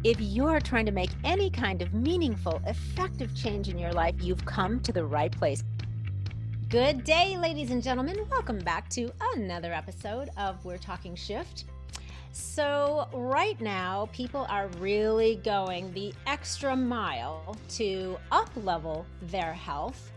If you're trying to make any kind of meaningful, effective change in your life, you've come to the right place. Good day, ladies and gentlemen. Welcome back to another episode of We're Talking Shift. So, right now, people are really going the extra mile to up-level their health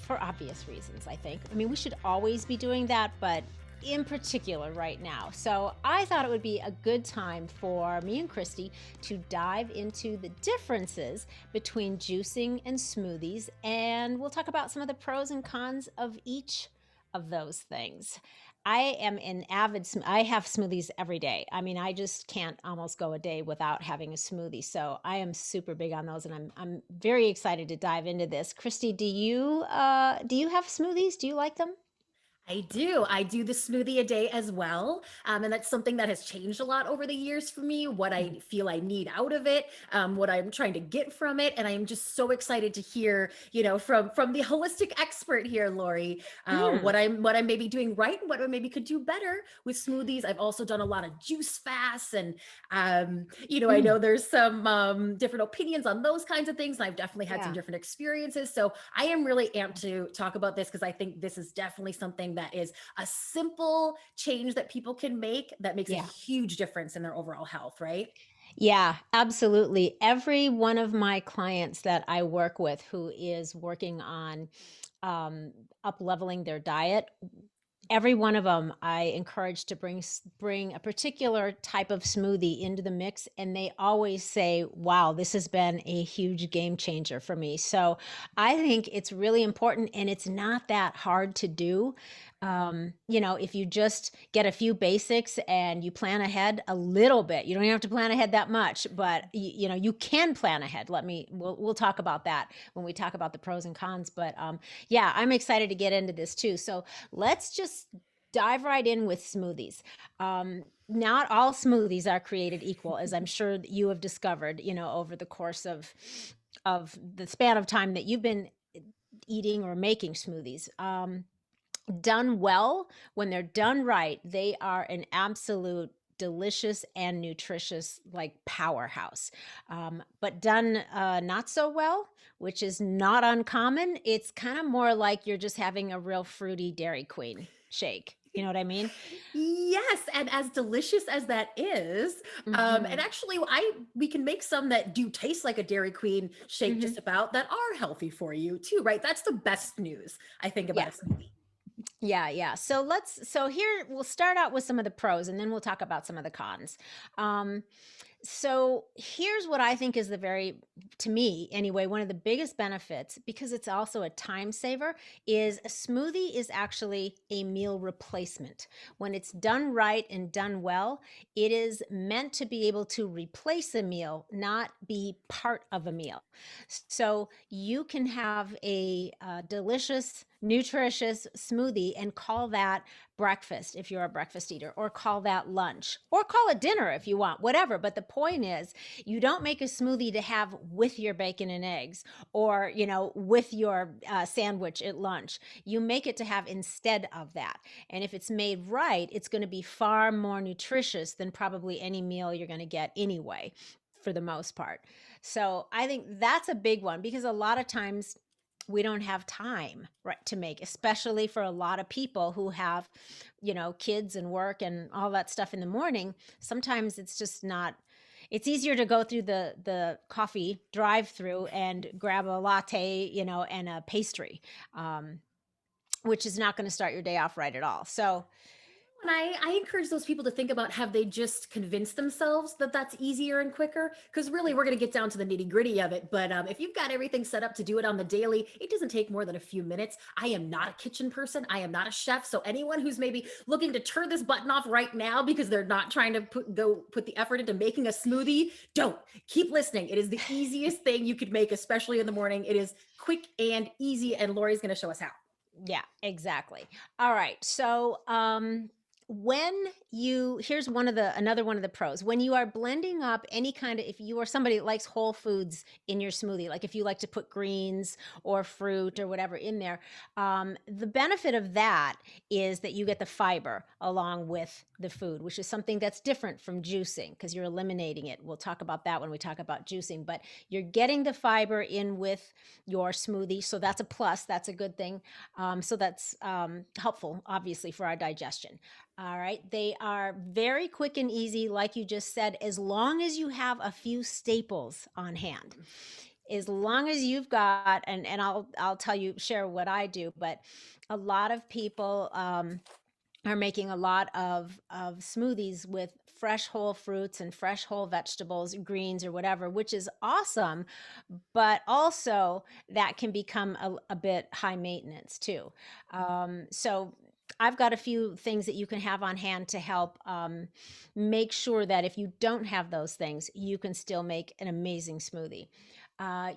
for obvious reasons, I think. I mean, we should always be doing that, but in particular right now. So I thought it would be a good time for me and Christy to dive into the differences between juicing and smoothies, and we'll talk about some of the pros and cons of each of those things. I am an avid, I have smoothies every day. I mean, I just can't almost go a day without having a smoothie. So I am super big on those, and I'm very excited to dive into this. Christy, do you have smoothies? Do you like them? I do. I do the smoothie a day as well. And that's something that has changed a lot over the years for me, what I feel I need out of it, what I'm trying to get from it. And I am just so excited to hear, from the holistic expert here, Loree, Mm. what I'm maybe doing right and what I maybe could do better with smoothies. I've also done a lot of juice fasts and I Mm. know there's some different opinions on those kinds of things. And I've definitely had some Yeah. different experiences. So I am really amped to talk about this because I think this is definitely something that is a simple change that people can make that makes a Yeah. huge difference in their overall health, right? Yeah, absolutely. Every one of my clients that I work with who is working on up leveling their diet, every one of them I encourage to bring a particular type of smoothie into the mix, and they always say, "Wow, this has been a huge game changer for me." So I think it's really important, and it's not that hard to do. If you just get a few basics and you plan ahead a little bit, you don't even have to plan ahead that much, but you can plan ahead. We'll talk about that when we talk about the pros and cons. But yeah, I'm excited to get into this too. So let's just dive right in with smoothies. Not all smoothies are created equal, as I'm sure that you have discovered, over the course of the span of time that you've been eating or making smoothies. Done well, when they're done right, they are an absolute delicious and nutritious like powerhouse. But done not so well, which is not uncommon, it's kind of more like you're just having a real fruity Dairy Queen shake. You know what I mean? Yes, and as delicious as that is, and Hmm. actually, I we can make some that do taste like a Dairy Queen shake, just Hmm. about that are healthy for you too, right? That's the best news I think about Yeah. a smoothie. Yeah, yeah. So here we'll start out with some of the pros, and then we'll talk about some of the cons. Um, So here's what I think is to me anyway, one of the biggest benefits, because it's also a time saver, is a smoothie is actually a meal replacement. When it's done right and done well, it is meant to be able to replace a meal, not be part of a meal. So you can have a delicious, nutritious smoothie and call that breakfast if you're a breakfast eater, or call that lunch, or call it dinner if you want, whatever. But the point is, you don't make a smoothie to have with your bacon and eggs, or, with your sandwich at lunch. You make it to have instead of that. And if it's made right, it's going to be far more nutritious than probably any meal you're going to get anyway, for the most part. So I think that's a big one, because a lot of times we don't have time, right, to make, especially for a lot of people who have, kids and work and all that stuff in the morning. Sometimes it's just not, it's easier to go through the coffee drive through and grab a latte, and a pastry, which is not going to start your day off right at all. So And I encourage those people to think about, have they just convinced themselves that that's easier and quicker? Because really, we're going to get down to the nitty gritty of it. But if you've got everything set up to do it on the daily, it doesn't take more than a few minutes. I am not a kitchen person. I am not a chef. So anyone who's maybe looking to turn this button off right now because they're not trying to put the effort into making a smoothie, don't. Keep listening. It is the easiest thing you could make, especially in the morning. It is quick and easy, and Lori's going to show us how. yeah, exactly. All right. So Here's another one of the pros. When you are blending up any kind of, if you are somebody that likes whole foods in your smoothie, like if you like to put greens or fruit or whatever in there, the benefit of that is that you get the fiber along with the food, which is something that's different from juicing because you're eliminating it. We'll talk about that when we talk about juicing, but you're getting the fiber in with your smoothie. So that's a plus. That's a good thing. So that's helpful, obviously, for our digestion. All right. They are very quick and easy, like you just said, as long as you have a few staples on hand. As long as you've got, and I'll tell you, share what I do, but a lot of people are making a lot of smoothies with fresh whole fruits and fresh whole vegetables, greens or whatever, which is awesome. But also that can become a bit high maintenance too. So I've got a few things that you can have on hand to help make sure that if you don't have those things, you can still make an amazing smoothie.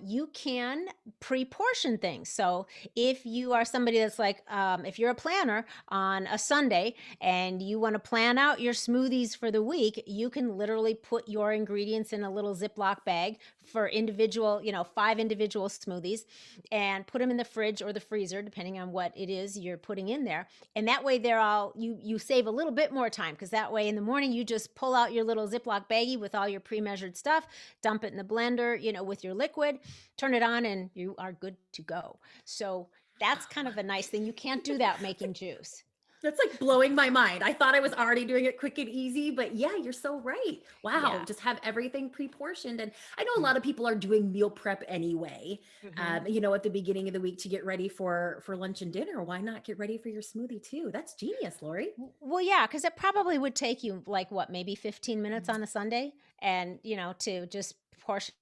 You can pre-portion things. So if you are somebody that's like, if you're a planner on a Sunday and you want to plan out your smoothies for the week, you can literally put your ingredients in a little Ziploc bag for individual, 5 individual smoothies and put them in the fridge or the freezer, depending on what it is you're putting in there. And that way they're all, you save a little bit more time because that way in the morning you just pull out your little Ziploc baggie with all your pre-measured stuff, dump it in the blender, with your liquid, turn it on, and you are good to go. So that's kind of a nice thing. You can't do that making juice. That's like blowing my mind. I thought I was already doing it quick and easy, but yeah, you're so right. Wow, Yeah. just have everything pre-portioned. And I know a lot of people are doing meal prep anyway. Mm-hmm. At the beginning of the week to get ready for lunch and dinner. Why not get ready for your smoothie too? That's genius, Loree. Well, yeah, because it probably would take you like what, maybe 15 minutes on a Sunday, and to just portion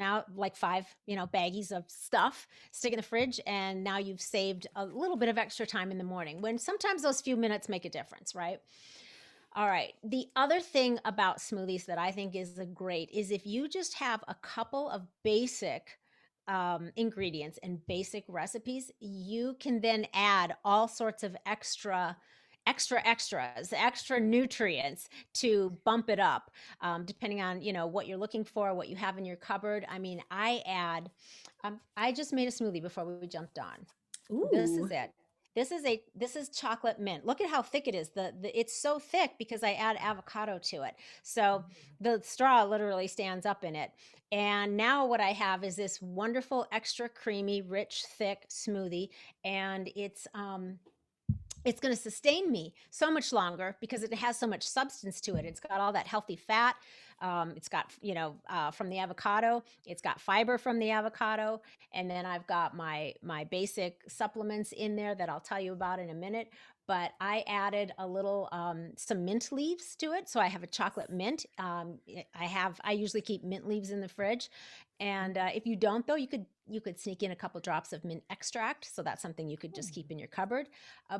out like 5, baggies of stuff, stick in the fridge, and now you've saved a little bit of extra time in the morning. When sometimes those few minutes make a difference, right? All right. The other thing about smoothies that I think is great is if you just have a couple of basic ingredients and basic recipes, you can then add all sorts of extra nutrients to bump it up, depending on what you're looking for, what you have in your cupboard. I mean, I just made a smoothie before we jumped on. This is Ooh. it. This is chocolate mint. Look at how thick it is. It's so thick because I add avocado to it. So the straw literally stands up in it. And now what I have is this wonderful, extra creamy, rich, thick smoothie, and it's going to sustain me so much longer because it has so much substance to it. It's got all that healthy fat. It's got, from the avocado, it's got fiber from the avocado. And then I've got my basic supplements in there that I'll tell you about in a minute. But I added a little, some mint leaves to it. So I have a chocolate mint. I usually keep mint leaves in the fridge. And if you don't, though, you could sneak in a couple drops of mint extract. So that's something you could just keep in your cupboard.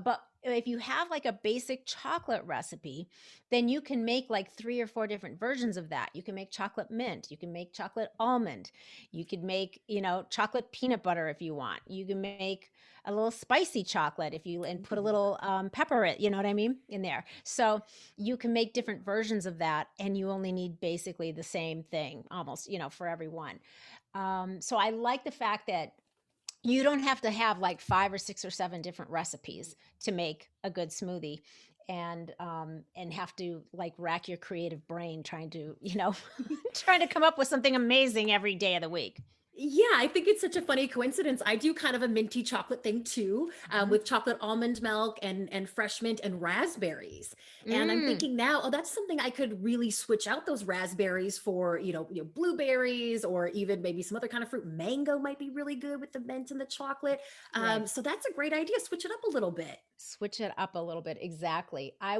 But if you have like a basic chocolate recipe, then you can make like 3 or 4 different versions of that. You can make chocolate mint, you can make chocolate almond, you could make, chocolate peanut butter if you want. You can make a little spicy chocolate and put a little pepper, you know what I mean, in there. So you can make different versions of that, and you only need basically the same thing almost, for everyone. So I like the fact that you don't have to have like 5 or 6 or 7 different recipes to make a good smoothie, and have to like rack your creative brain trying to trying to come up with something amazing every day of the week. Yeah, I think it's such a funny coincidence. I do kind of a minty chocolate thing too, Mhm. with chocolate almond milk and fresh mint and raspberries. And I'm Mm, thinking now, oh, that's something I could really switch out those raspberries for, blueberries or even maybe some other kind of fruit. Mango might be really good with the mint and the chocolate. right. So that's a great idea. Switch it up a little bit. Switch it up a little bit. Exactly. I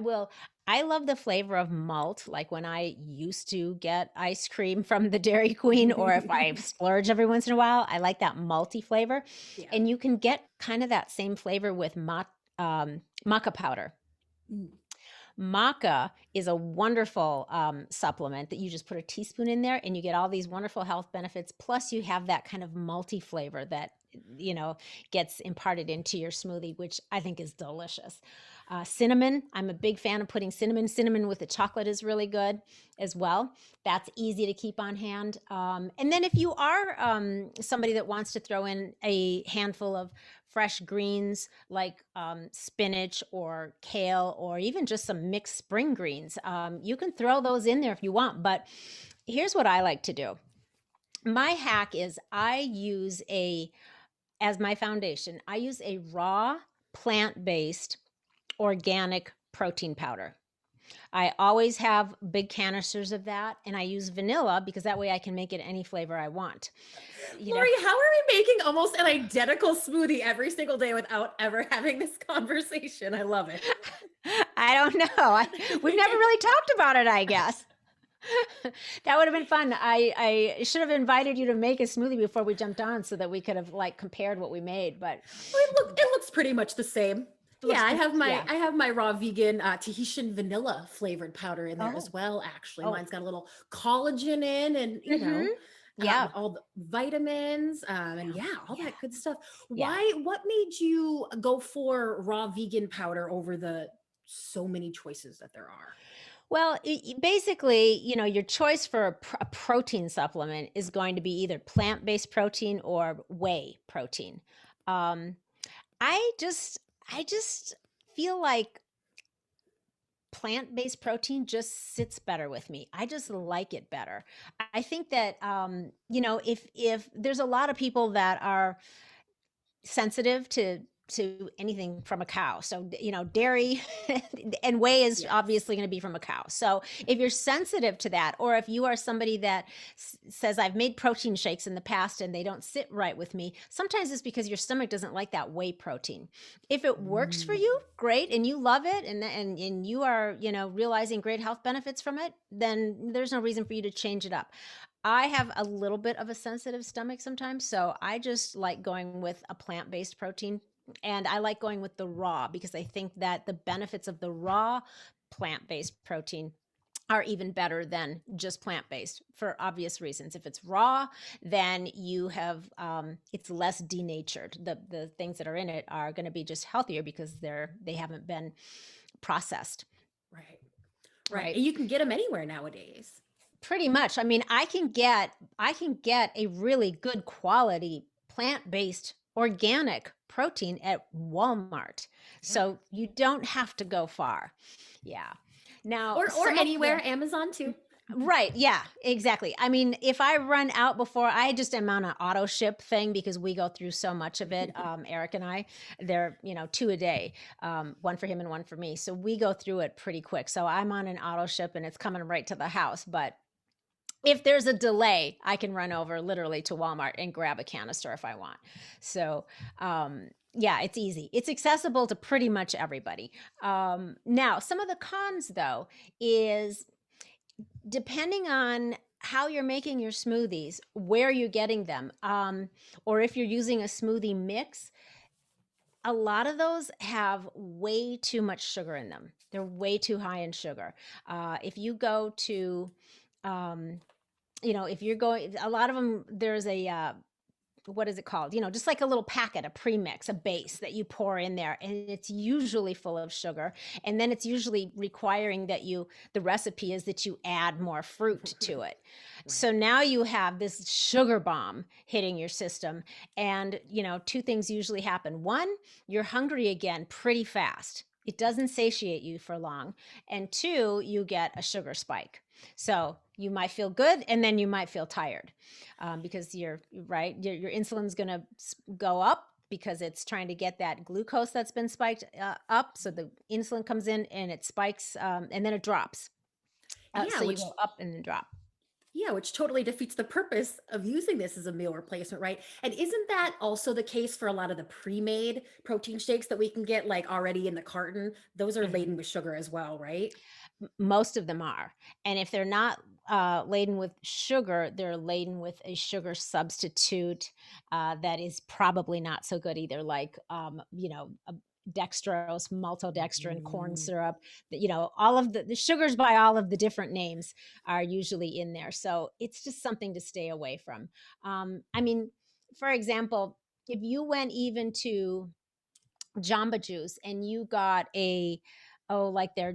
love the flavor of malt. Like when I used to get ice cream from the Dairy Queen, or if I splurge every once in a while, I like that malty flavor. Yeah. And you can get kind of that same flavor with maca powder. Mm. Maca is a wonderful supplement that you just put a teaspoon in there, and you get all these wonderful health benefits. Plus, you have that kind of malty flavor that you know gets imparted into your smoothie, which I think is delicious. Cinnamon, I'm a big fan of putting cinnamon. Cinnamon with the chocolate is really good as well. That's easy to keep on hand. And then if you are somebody that wants to throw in a handful of fresh greens like spinach or kale or even just some mixed spring greens, you can throw those in there if you want. But here's what I like to do. My hack is as my foundation, I use a raw plant-based organic protein powder. I always have big canisters of that, and I use vanilla because that way I can make it any flavor I want. You know, Loree, how are we making almost an identical smoothie every single day without ever having this conversation? I love it. I don't know. We've never really talked about it, I guess. That would have been fun. I should have invited you to make a smoothie before we jumped on so that we could have like compared what we made. But It looks pretty much the same. Yeah, yeah. I have my raw vegan Tahitian vanilla flavored powder in there Oh, as well. Actually, oh. mine's got a little collagen in, and Mm-hmm. Yeah. all the vitamins, and Oh, yeah, all yeah. that good stuff. Yeah. What made you go for raw vegan powder over the so many choices that there are? Well, basically, your choice for a protein supplement is going to be either plant-based protein or whey protein. Um, I just, I just feel like plant-based protein just sits better with me. I just like it better. I think that, if there's a lot of people that are sensitive to anything from a cow. So, dairy and whey is Yes. obviously going to be from a cow. So, if you're sensitive to that, or if you are somebody that says, I've made protein shakes in the past and they don't sit right with me, sometimes it's because your stomach doesn't like that whey protein. If it works for Mm. you, great, and you love it, and you are, realizing great health benefits from it, then there's no reason for you to change it up. I have a little bit of a sensitive stomach sometimes, so I just like going with a plant-based protein. And I like going with the raw because I think that the benefits of the raw plant-based protein are even better than just plant-based for obvious reasons. If it's raw, then you have it's less denatured. The things that are in it are going to be just healthier because they haven't been processed, Right. Right. right? And you can get them anywhere nowadays. Pretty much. I mean, I can get a really good quality plant-based organic protein at Walmart. Yeah. So you don't have to go far. Yeah. Now, Or some of the anywhere, Amazon too. right, yeah, exactly. I mean, if I run out before, I just am on an auto ship thing because we go through so much of it. Eric and I, they're, two a day, one for him and one for me. So we go through it pretty quick. So I'm on an auto ship and it's coming right to the house. But if there's a delay, I can run over literally to Walmart and grab a canister if I want. So, yeah, it's easy. It's accessible to pretty much everybody. Now, some of the cons, though, is depending on how you're making your smoothies, where you're getting them, or if you're using a smoothie mix, a lot of those have way too much sugar in them. They're way too high in sugar. If you go to, um, if you're going, a lot of them, there's a, what is it called? Just like a little packet, a premix, a base that you pour in there, and it's usually full of sugar. And then it's usually requiring the recipe is that you add more fruit to it. Right. So now you have this sugar bomb hitting your system. And, two things usually happen. One, you're hungry again pretty fast. It doesn't satiate you for long. And two, you get a sugar spike. So you might feel good and then you might feel tired because you're right. Your insulin's going to go up because it's trying to get that glucose that's been spiked up. So the insulin comes in and it spikes and then it drops. Yeah, So you go up and then drop. which totally defeats the purpose of using this as a meal replacement, right? And isn't that also the case for a lot of the pre-made protein shakes that we can get like already in the carton? Those are Mhm. laden with sugar as well, right? Most of them are. And if they're not laden with sugar, they're laden with a sugar substitute that is probably not so good either, like, dextrose, maltodextrin, corn Mm. syrup. All of the sugars by all of the different names are usually in there. So it's just something to stay away from. I mean, for example, if you went even to Jamba Juice and you got like their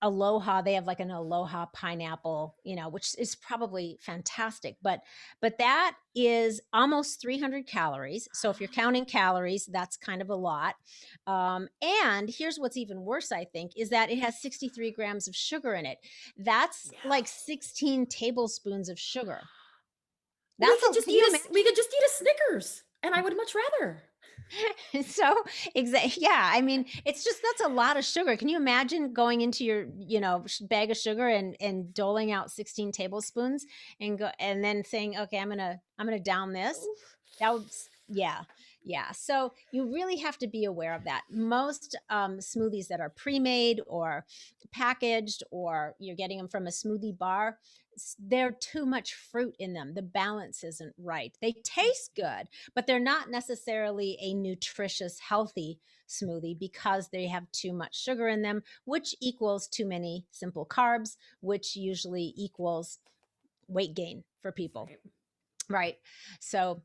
Aloha, they have like an Aloha pineapple, which is probably fantastic, but that is almost 300 calories. So if you're counting calories, that's kind of a lot. And here's what's even worse, I think, is that it has 63 grams of sugar in it. That's Yeah. like 16 tablespoons of sugar. We That's could a, just can you imagine? we could just eat a Snickers, and I would much rather. So yeah, I mean, it's just, that's a lot of sugar. Can you imagine going into your bag of sugar and doling out 16 tablespoons and then saying, okay, I'm gonna down this. Oof. That would, yeah. So you really have to be aware of that. Most smoothies that are pre-made or packaged, or you're getting them from a smoothie bar, they're too much fruit in them. The balance isn't right. They taste good, but they're not necessarily a nutritious, healthy smoothie because they have too much sugar in them, which equals too many simple carbs, which usually equals weight gain for people. Right. Right. So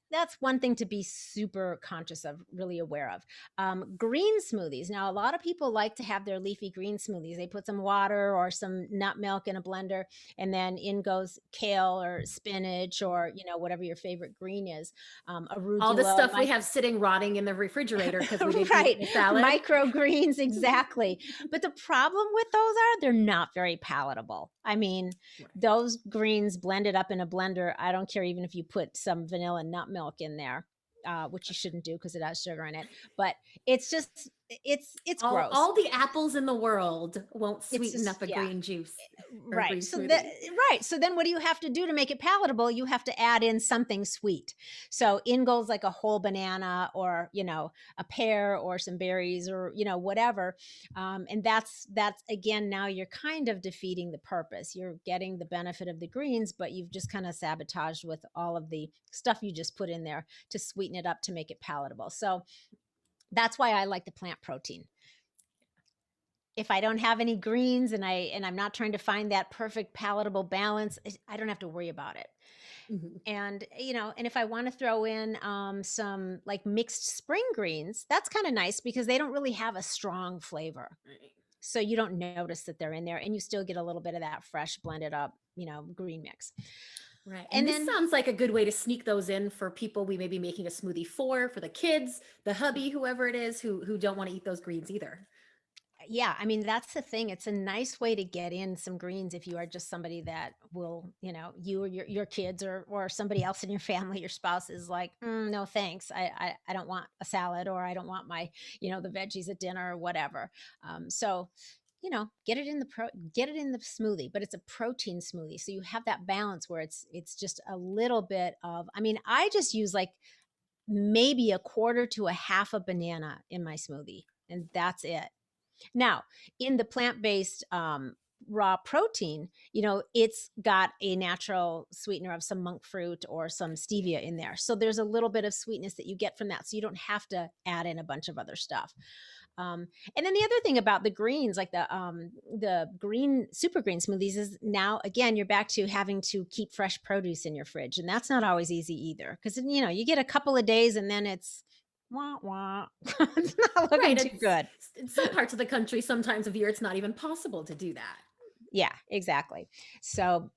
that's one thing to be super conscious of, really aware of. Green smoothies. Now, a lot of people like to have their leafy green smoothies. They put some water or some nut milk in a blender, and then in goes kale or spinach or whatever your favorite green is. All the Arugula, stuff we have sitting rotting in the refrigerator because we didn't eat right, the salad. microgreens, exactly. But the problem with those are they're not very palatable. I mean, Right. those greens blended up in a blender, I don't care even if you put some vanilla nut milk in there, which you shouldn't do because it has sugar in it. But it's just, it's gross. All the apples in the world won't It's sweeten just, up a yeah. green juice or a Right. green So that, smoothie. right. So then what do you have to do to make it palatable? You have to add in something sweet. So in goes like a whole banana or, a pear or some berries or, whatever. And that's again, now you're kind of defeating the purpose. You're getting the benefit of the greens, but you've just kind of sabotaged with all of the stuff you just put in there to sweeten it up to make it palatable. So that's why I like the plant protein. If I don't have any greens and I'm not trying to find that perfect palatable balance, I don't have to worry about it. Mhm. And and if I want to throw in some like mixed spring greens, that's kind of nice because they don't really have a strong flavor. Right. So you don't notice that they're in there and you still get a little bit of that fresh blended up, green mix. Right. And And this then sounds like a good way to sneak those in for people we may be making a smoothie for the kids, the hubby, whoever it is who don't want to eat those greens either. yeah, I mean, that's the thing. It's a nice way to get in some greens if you are just somebody that will, you or your kids or somebody else in your family, your spouse is like, no, thanks. I don't want a salad, or I don't want my, the veggies at dinner or whatever. So, get it in the smoothie, but it's a protein smoothie. So you have that balance where it's just a little bit of, I mean, I just use like maybe a quarter to a half a banana in my smoothie, and that's it. Now, in the plant-based raw protein, it's got a natural sweetener of some monk fruit or some stevia in there. So there's a little bit of sweetness that you get from that. So you don't have to add in a bunch of other stuff. And then the other thing about the greens, like the green super green smoothies, is now again you're back to having to keep fresh produce in your fridge, and that's not always easy either because you get a couple of days and then it's wah wah. It's not looking Right. too good. In some parts of the country, sometimes of year, it's not even possible to do that. Yeah, exactly. So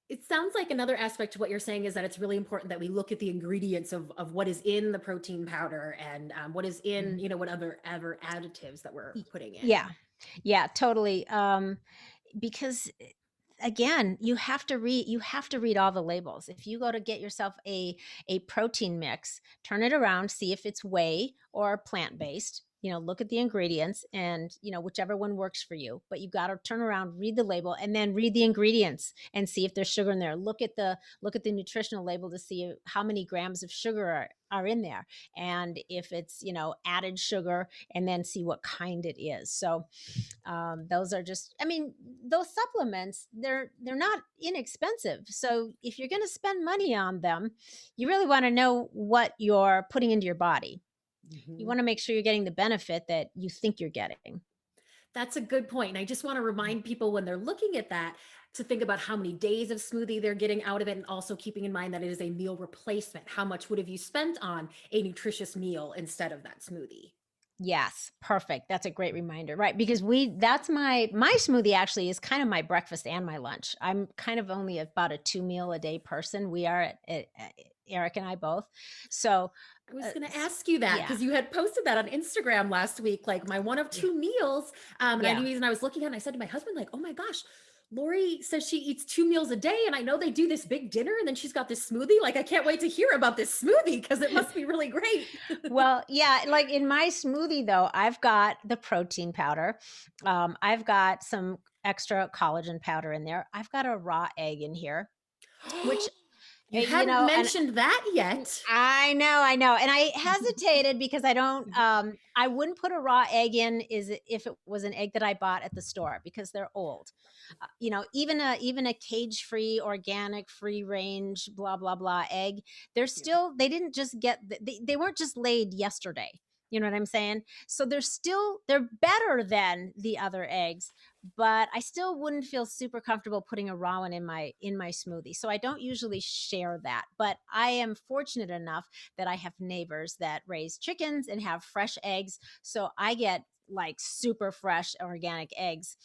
It sounds like another aspect to what you're saying is that it's really important that we look at the ingredients of what is in the protein powder and what is in, what other additives that we're putting in. yeah, yeah, totally. Because again, you have to read all the labels. If you go to get yourself a protein mix, turn it around, see if it's whey or plant-based. Look at the ingredients and whichever one works for you. But you got to turn around, read the label, and then read the ingredients and see if there's sugar in there. Look at the nutritional label to see how many grams of sugar are in there, and if it's added sugar, and then see what kind it is. So those are just, I mean, those supplements, they're not inexpensive. So if you're going to spend money on them, you really want to know what you're putting into your body. You Mhm. want to make sure you're getting the benefit that you think you're getting. That's a good point. And I just want to remind people when they're looking at that to think about how many days of smoothie they're getting out of it, and also keeping in mind that it is a meal replacement. How much would have you spent on a nutritious meal instead of that smoothie? Yes, perfect. That's a great reminder. Right, because that's my smoothie actually is kind of my breakfast and my lunch. I'm kind of only about a 2 meal a day person. We are Eric and I both. So, I was going to ask you that yeah. because you had posted that on Instagram last week, like my one of Yeah. two meals. And I Yeah. knew, and I was looking at it, and I said to my husband, like, oh my gosh, Loree says she eats 2 meals a day. And I know they do this big dinner and then she's got this smoothie. Like, I can't wait to hear about this smoothie because it must be really great. Well, yeah, like in my smoothie though, I've got the protein powder. I've got some extra collagen powder in there. I've got a raw egg in here, which You you hadn't know, and mentioned that yet. I know. And I hesitated because I wouldn't put a raw egg in if it was an egg that I bought at the store because they're old. Even a cage-free, organic, free range, blah blah blah egg, Yeah. they didn't just they weren't just laid yesterday. You know what I'm saying? So they're better than the other eggs, but I still wouldn't feel super comfortable putting a raw one in my smoothie. So I don't usually share that, but I am fortunate enough that I have neighbors that raise chickens and have fresh eggs, so I get like super fresh organic eggs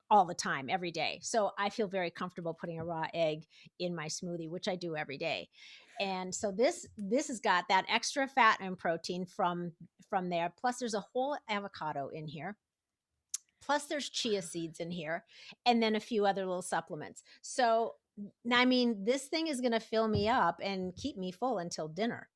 all the time every day. So I feel very comfortable putting a raw egg in my smoothie, which I do every day. And so this has got that extra fat and protein from there. Plus there's a whole avocado in here. Plus, there's chia seeds in here, and then a few other little supplements. So, I mean, this thing is going to fill me up and keep me full until dinner.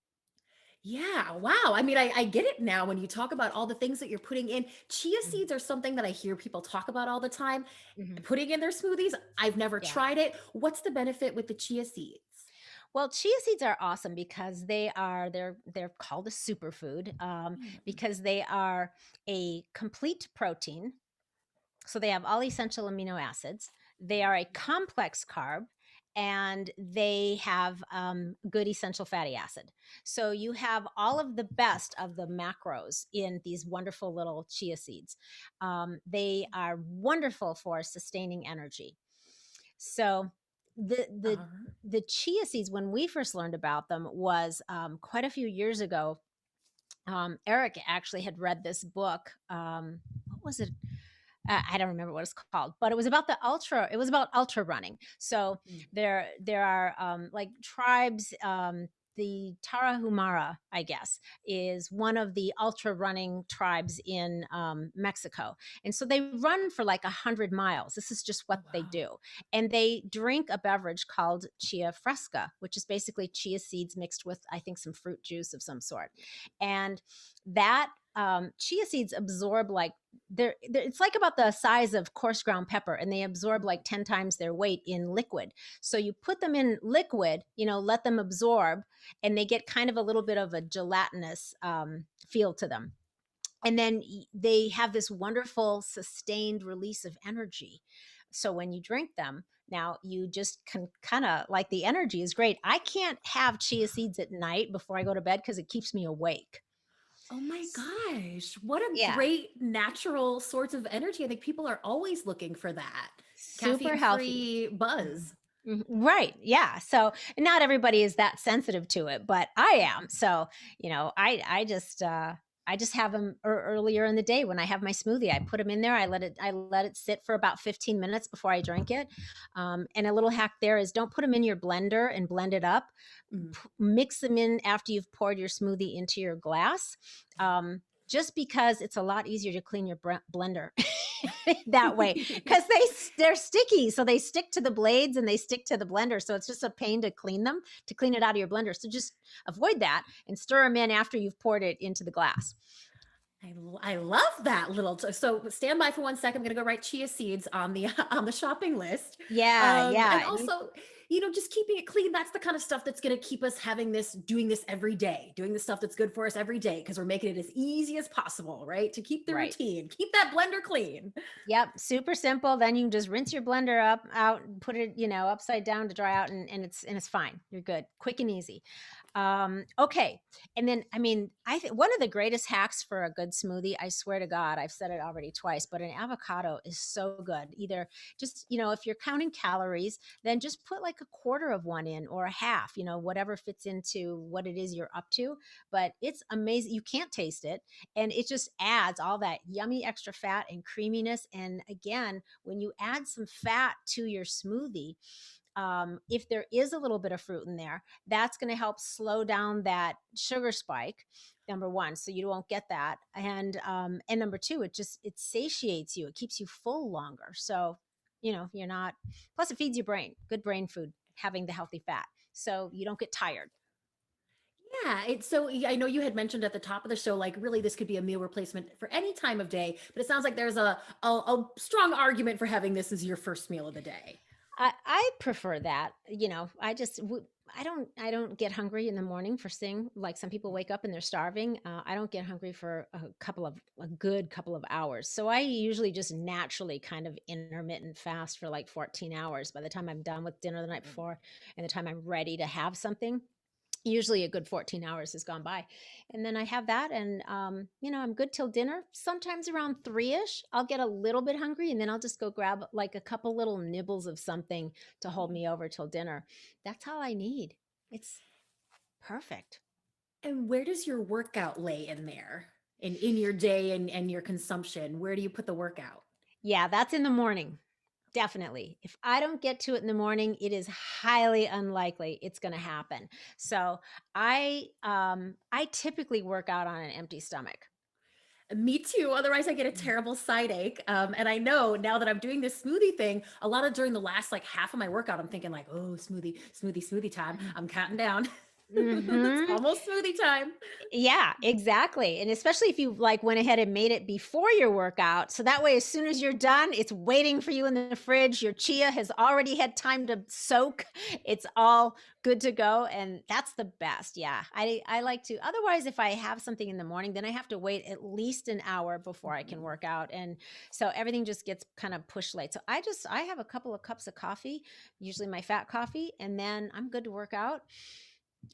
Yeah, wow. I mean, I get it now when you talk about all the things that you're putting in. Chia Mhm. seeds are something that I hear people talk about all the time. Mhm. Putting in their smoothies, I've never Yeah. tried it. What's the benefit with the chia seeds? Well, chia seeds are awesome because they're called a superfood Mm. because they are a complete protein. So they have all essential amino acids. They are a complex carb, and they have good essential fatty acid. So you have all of the best of the macros in these wonderful little chia seeds. They are wonderful for sustaining energy. So the the Uh-huh. the chia seeds, when we first learned about them, was quite a few years ago. Eric actually had read this book. What was it? I don't remember what it's called, but it was about ultra running. So Mm. there are like tribes. The Tarahumara, I guess, is one of the ultra running tribes in Mexico, and so they run for like 100 miles. This is just what Oh, they wow. do, and they drink a beverage called Chia Fresca, which is basically chia seeds mixed with, I think, some fruit juice of some sort, and that chia seeds absorb like it's like about the size of coarse ground pepper, and they absorb like 10 times their weight in liquid. So you put them in liquid, let them absorb, and they get kind of a little bit of a gelatinous feel to them, and then they have this wonderful sustained release of energy. So when you drink them, now you just can kind of like, the energy is great. I can't have chia seeds at night before I go to bed because it keeps me awake. Oh my gosh. What a Yeah, great natural source of energy. I think people are always looking for that. super healthy. Caffeine-free Mhm. buzz. Mhm. Right. Yeah. So not everybody is that sensitive to it, but I am. So, I just have them earlier in the day when I have my smoothie. I put them in there. I let it sit for about 15 minutes before I drink it. And a little hack there is, don't put them in your blender and blend it up. Mm. Mix them in after you've poured your smoothie into your glass. Just because it's a lot easier to clean your blender that way, because they're sticky, so they stick to the blades and they stick to the blender, so it's just a pain to clean it out of your blender. So just avoid that and stir them in after you've poured it into the glass. I love that little. So stand by for 1 second. I'm going to go write chia seeds on the on the shopping list. Yeah, And yeah. also, just keeping it clean. That's the kind of stuff that's going to keep us doing this every day, doing the stuff that's good for us every day, because we're making it as easy as possible, right? To keep the Right. routine, keep that blender clean. Yep, super simple. Then you can just rinse your blender out and put it, upside down to dry out, and it's fine. You're good. Quick and easy. Okay. And then, I mean, I think one of the greatest hacks for a good smoothie, I swear to God, I've said it already twice, but an avocado is so good. Either just, if you're counting calories, then just put like a quarter of one in or a half, whatever fits into what it is you're up to. But it's amazing. You can't taste it. And it just adds all that yummy extra fat and creaminess. And again, when you add some fat to your smoothie, if there is a little bit of fruit in there, that's going to help slow down that sugar spike. Number one, so you won't get that, and number two, it satiates you. It keeps you full longer. So you're not. Plus, it feeds your brain. Good brain food, having the healthy fat, so you don't get tired. Yeah, it's so I know you had mentioned at the top of the show, like really this could be a meal replacement for any time of day, but it sounds like there's a strong argument for having this as your first meal of the day. I prefer that. I don't get hungry in the morning first thing. Like some people wake up and they're starving. I don't get hungry for a good couple of hours. So I usually just naturally kind of intermittent fast for like 14 hours. By the time I'm done with dinner the night before and the time I'm ready to have something, usually a good 14 hours has gone by, and then I have that, and I'm good till dinner. Sometimes around 3ish I'll get a little bit hungry, and then I'll just go grab like a couple little nibbles of something to hold me over till dinner. That's all I need. It's perfect. And where does your workout lay in there? In your day and your consumption? Where do you put the workout? Yeah, that's in the morning. Definitely. If I don't get to it in the morning, it is highly unlikely it's going to happen. So I typically work out on an empty stomach. Me too. Otherwise, I get a terrible side ache. And I know now that I'm doing this smoothie thing, a lot of during the last like half of my workout, I'm thinking like, oh, smoothie, smoothie, smoothie time. I'm counting down. It's Mm-hmm. almost smoothie time. Yeah, exactly. And especially if you like went ahead and made it before your workout. So that way, as soon as you're done, it's waiting for you in the fridge. Your chia has already had time to soak. It's all good to go. And that's the best. Yeah. I like to. Otherwise, if I have something in the morning, then I have to wait at least an hour before I can Mhm. work out. And so everything just gets kind of pushed late. So I have a couple of cups of coffee, usually my fat coffee, and then I'm good to work out.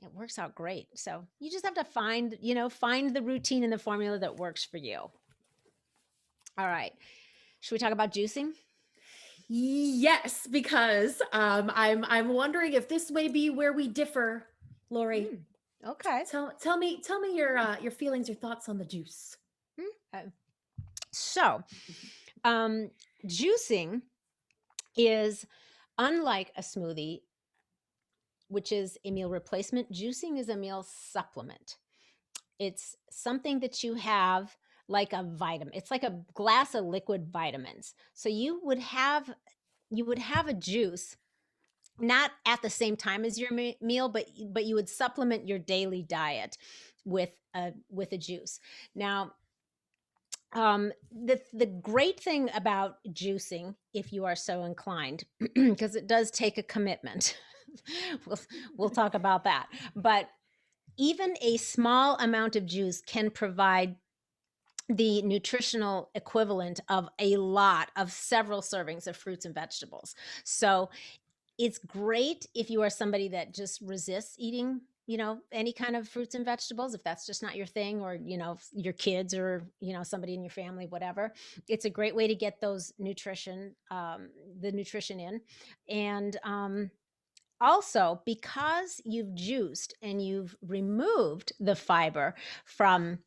It works out great. So you just have to find the routine and the formula that works for you. All right. Should we talk about juicing? Yes, because I'm wondering if this may be where we differ, Lori. Mm, okay. Tell me your feelings, your thoughts on the juice. Okay. So, um, juicing is unlike a smoothie, which is a meal replacement. Juicing is a meal supplement. It's something that you have like a vitamin. It's like a glass of liquid vitamins. So you would have a juice not at the same time as your meal, but you would supplement your daily diet with a juice. Now, the great thing about juicing, if you are so inclined, because it does take a commitment, we'll we'll talk about that. But even a small amount of juice can provide the nutritional equivalent of a lot of several servings of fruits and vegetables. So it's great if you are somebody that just resists eating, any kind of fruits and vegetables, if that's just not your thing, or, your kids, or, somebody in your family, whatever. It's a great way to get the nutrition in. And also, because you've juiced and you've removed the fiber from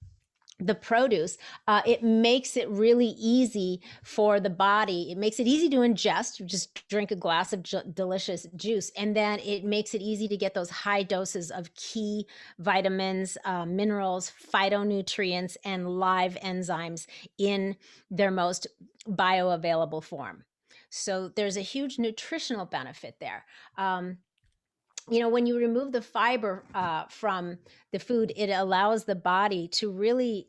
the produce, it makes it really easy for the body. It makes it easy to ingest. You just drink a glass of delicious juice, and then it makes it easy to get those high doses of key vitamins, minerals, phytonutrients, and live enzymes in their most bioavailable form. So there's a huge nutritional benefit there. When you remove the fiber from the food, it allows the body to really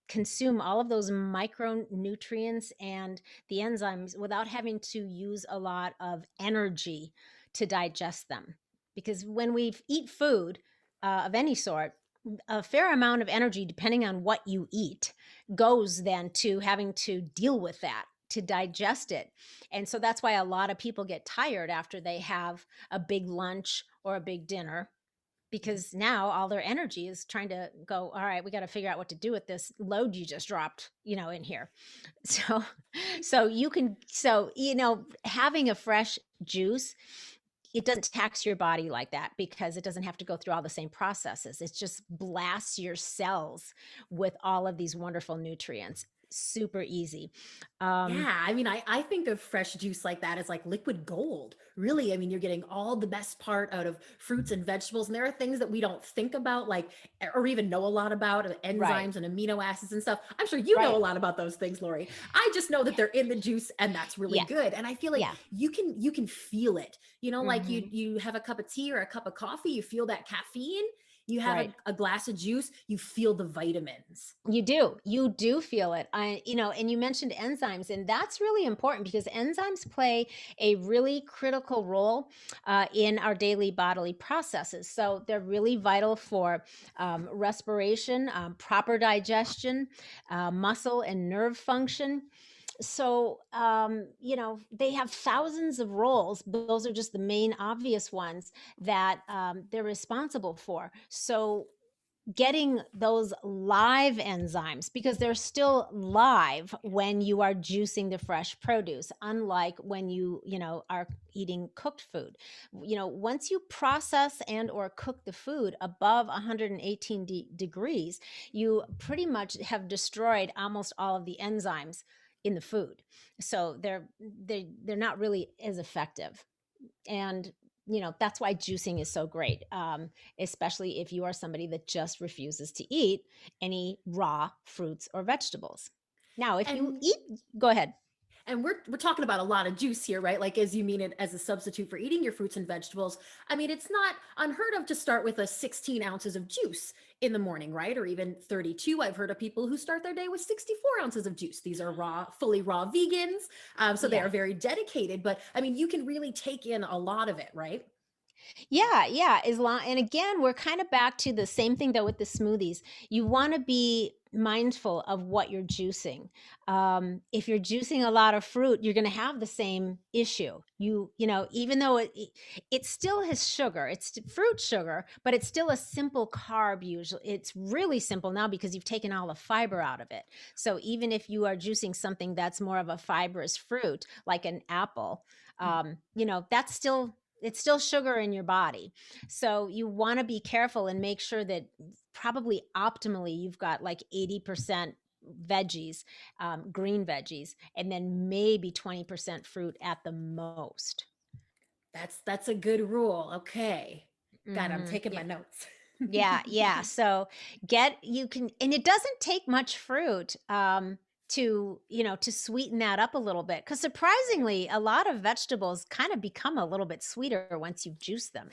consume all of those micronutrients and the enzymes without having to use a lot of energy to digest them. Because when we eat food of any sort, a fair amount of energy, depending on what you eat, goes then to having to deal with that, to digest it. And so that's why a lot of people get tired after they have a big lunch or a big dinner, because now all their energy is trying to go, all right, we got to figure out what to do with this load you just dropped, in here. So, having a fresh juice, it doesn't tax your body like that because it doesn't have to go through all the same processes. It just blasts your cells with all of these wonderful nutrients. Super easy. Um, Yeah, I mean, I think of fresh juice like that as like liquid gold. Really, I mean, you're getting all the best part out of fruits and vegetables. And there are things that we don't think about, like, or even know a lot about, right, enzymes and amino acids and stuff. I'm sure you know a right. lot about those things, Lori. I just know that Yeah, they're in the juice and that's really yeah, good. And I feel like yeah. you can feel it. Like you Hmm. you have a cup of tea or a cup of coffee, you feel that caffeine. You have Right. a glass of juice, you feel the vitamins. You do feel it. And you mentioned enzymes, and that's really important because enzymes play a really critical role in our daily bodily processes. So they're really vital for respiration, proper digestion, muscle and nerve function. So they have thousands of roles, but those are just the main obvious ones that they're responsible for. So getting those live enzymes, because they're still live when you are juicing the fresh produce, unlike when you are eating cooked food. Once you process and or cook the food above 118 degrees, you pretty much have destroyed almost all of the enzymes in the food. So they're not really as effective. And that's why juicing is so great, especially if you are somebody that just refuses to eat any raw fruits or vegetables. Now if you And eat, go ahead. and we're talking about a lot of juice here, right? Like, as you mean it as a substitute for eating your fruits and vegetables. I mean, it's not unheard of to start with a 16 ounces of juice in the morning, right? Or even 32. I've heard of people who start their day with 64 ounces of juice. These are raw, fully raw vegans. So they Yeah. are very dedicated, but I mean, you can really take in a lot of it, right? Yeah, yeah. As long, and again, we're kind of back to the same thing though with the smoothies. You want to be mindful of what you're juicing. If you're juicing a lot of fruit, you're going to have the same issue. Even though it still has sugar, it's fruit sugar, but it's still a simple carb. Usually, it's really simple now because you've taken all the fiber out of it. So even if you are juicing something that's more of a fibrous fruit, like an apple, that's still, it's still sugar in your body. So you want to be careful and make sure that probably optimally you've got like 80% veggies, green veggies, and then maybe 20% fruit at the most. That's a good rule. Okay. God, I'm Hmm. taking Yeah. my notes. Yeah, yeah. So you can, and it doesn't take much fruit to sweeten that up a little bit. Because surprisingly, a lot of vegetables kind of become a little bit sweeter once you juice them.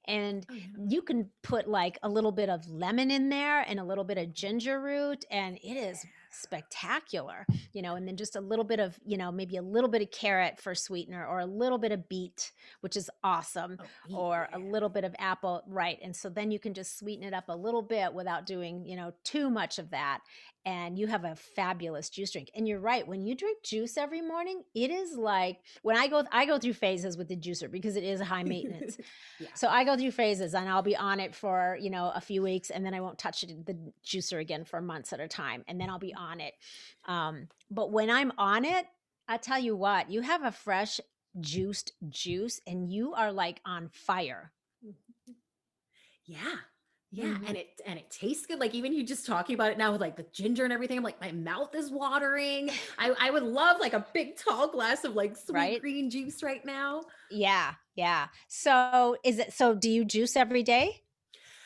And Oh yeah. you can put like a little bit of lemon in there and a little bit of ginger root, and it is spectacular. And then just a little bit of, maybe a little bit of carrot for sweetener, or a little bit of beet, which is awesome, Oh, beet, or a yeah. little bit of apple, right? And so then you can just sweeten it up a little bit without doing, too much of that. And you have a fabulous juice drink. And you're right, when you drink juice every morning, it is like when I go through phases with the juicer because it is high maintenance. Yeah. So I go through phases and I'll be on it for, a few weeks, and then I won't touch the juicer again for months at a time. And then I'll be on it. But when I'm on it, I tell you what, you have a fresh juiced juice and you are like on fire. Yeah. Yeah, Hmm. and it tastes good. Like, even you just talking about it now with like the ginger and everything, I'm like, my mouth is watering. I would love like a big tall glass of like sweet Right? green juice right now. Yeah, yeah. So do you juice every day?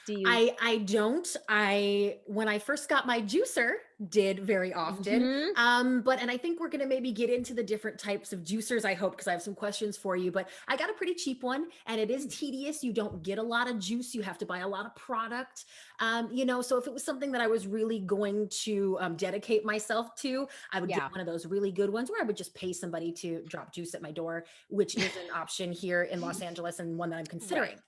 Do you? I don't. I When I first got my juicer, did very often. Hmm. But and I think we're gonna maybe get into the different types of juicers, I hope, because I have some questions for you. But I got a pretty cheap one, and it is tedious. You don't get a lot of juice, you have to buy a lot of product. So if it was something that I was really going to dedicate myself to, I would get Yeah. one of those really good ones where I would just pay somebody to drop juice at my door, which is an option here in Los Angeles and one that I'm Right. considering.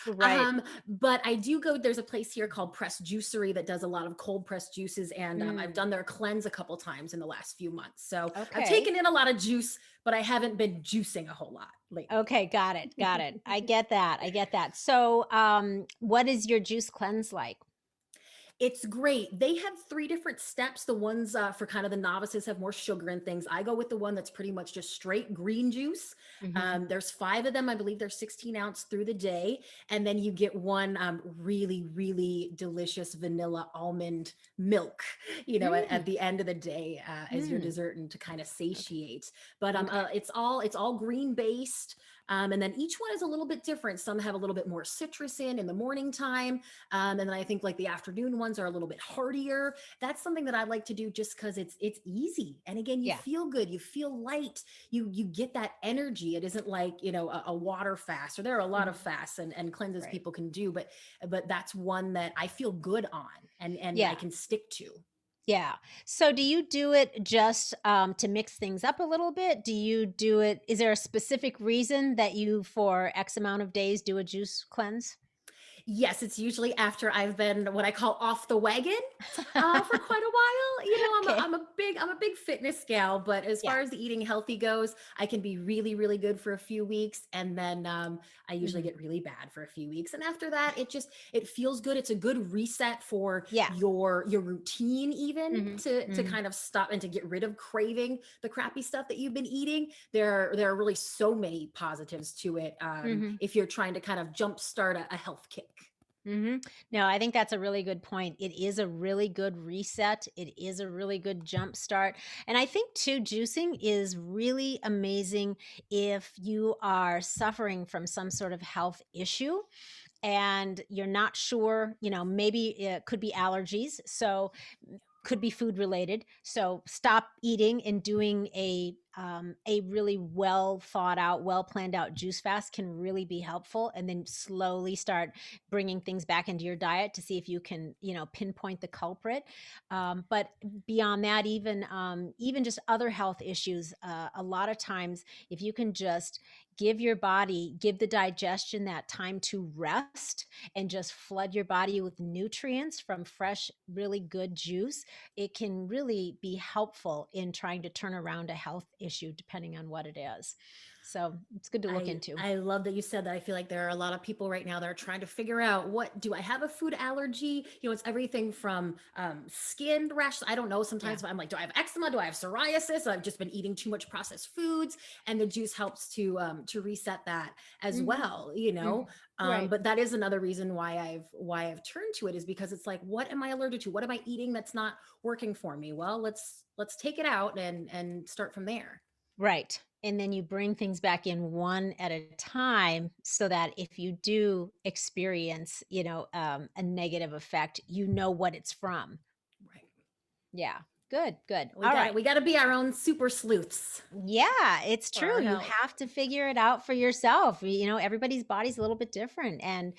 Right. But I do go, there's a place here called Press Juicery that does a lot of cold pressed juices. And I've I've done their cleanse a couple times in the last few months. So I've Okay. taken in a lot of juice, but I haven't been juicing a whole lot lately. Okay, got it. Got it. I get that. I get that. So, what is your juice cleanse like? It's great. They have three different steps. The ones for kind of the novices have more sugar and things. I go with the one that's pretty much just straight green juice. Mhm. There's five of them. I believe they're 16-ounce through the day. And then you get one really, really delicious vanilla almond milk, at Mm, the end of the day as your mm. dessert and to kind of Okay. satiate. But Okay. it's all green based. And then each one is a little bit different. Some have a little bit more citrus in the morning time. And then I think like the afternoon ones are a little bit heartier. That's something that I like to do just because it's easy. And again, you Yeah. feel good, you feel light, you get that energy. It isn't like, a water fast, or there are a lot of Mhm. fasts and cleanses Right. people can do, but that's one that I feel good on and I Yeah. can stick to. Yeah. So do you do it just to mix things up a little bit? Do you do it? Is there a specific reason that you, for X amount of days, do a juice cleanse? Yes, it's usually after I've been what I call off the wagon for quite a while. Okay. I'm a big fitness gal, but as Yeah. far as the eating healthy goes, I can be really, really good for a few weeks, and then I usually Hmm. get really bad for a few weeks, and after that, it feels good. It's a good reset for Yeah. your routine, even Hmm. to Hmm. kind of stop and to get rid of craving the crappy stuff that you've been eating. There are really so many positives to it Hmm. if you're trying to kind of jumpstart a health kick. Hmm. No, I think that's a really good point. It is a really good reset. It is a really good jump start. And I think too, juicing is really amazing if you are suffering from some sort of health issue and you're not sure, maybe it could be allergies. So could be food related. So stop eating and doing a really well thought out, well planned out juice fast can really be helpful. And then slowly start bringing things back into your diet to see if you can, pinpoint the culprit. But beyond that, even just other health issues, a lot of times, if you can just give the digestion that time to rest and just flood your body with nutrients from fresh, really good juice, it can really be helpful in trying to turn around a health issue depending on what it is. So it's good to look I into. I love that you said that. I feel like there are a lot of people right now that are trying to figure out, what do I have a food allergy? It's everything from skin rashes. I don't know. Yeah. Sometimes I'm like, do I have eczema? Do I have psoriasis? I've just been eating too much processed foods, and the juice helps to reset that as Hmm. well. Hmm. Right. But that is another reason why I've turned to it, is because it's like, what am I allergic to? What am I eating that's not working for me? Well, let's take it out and start from there. Right. And then you bring things back in one at a time so that if you do experience, a negative effect, you know what it's from. Right. Yeah. Good. Good. We All got to right. we got to be our own super sleuths Yeah, it's for our true. You health. have to figure it out for yourself. Everybody's body's a little bit different. And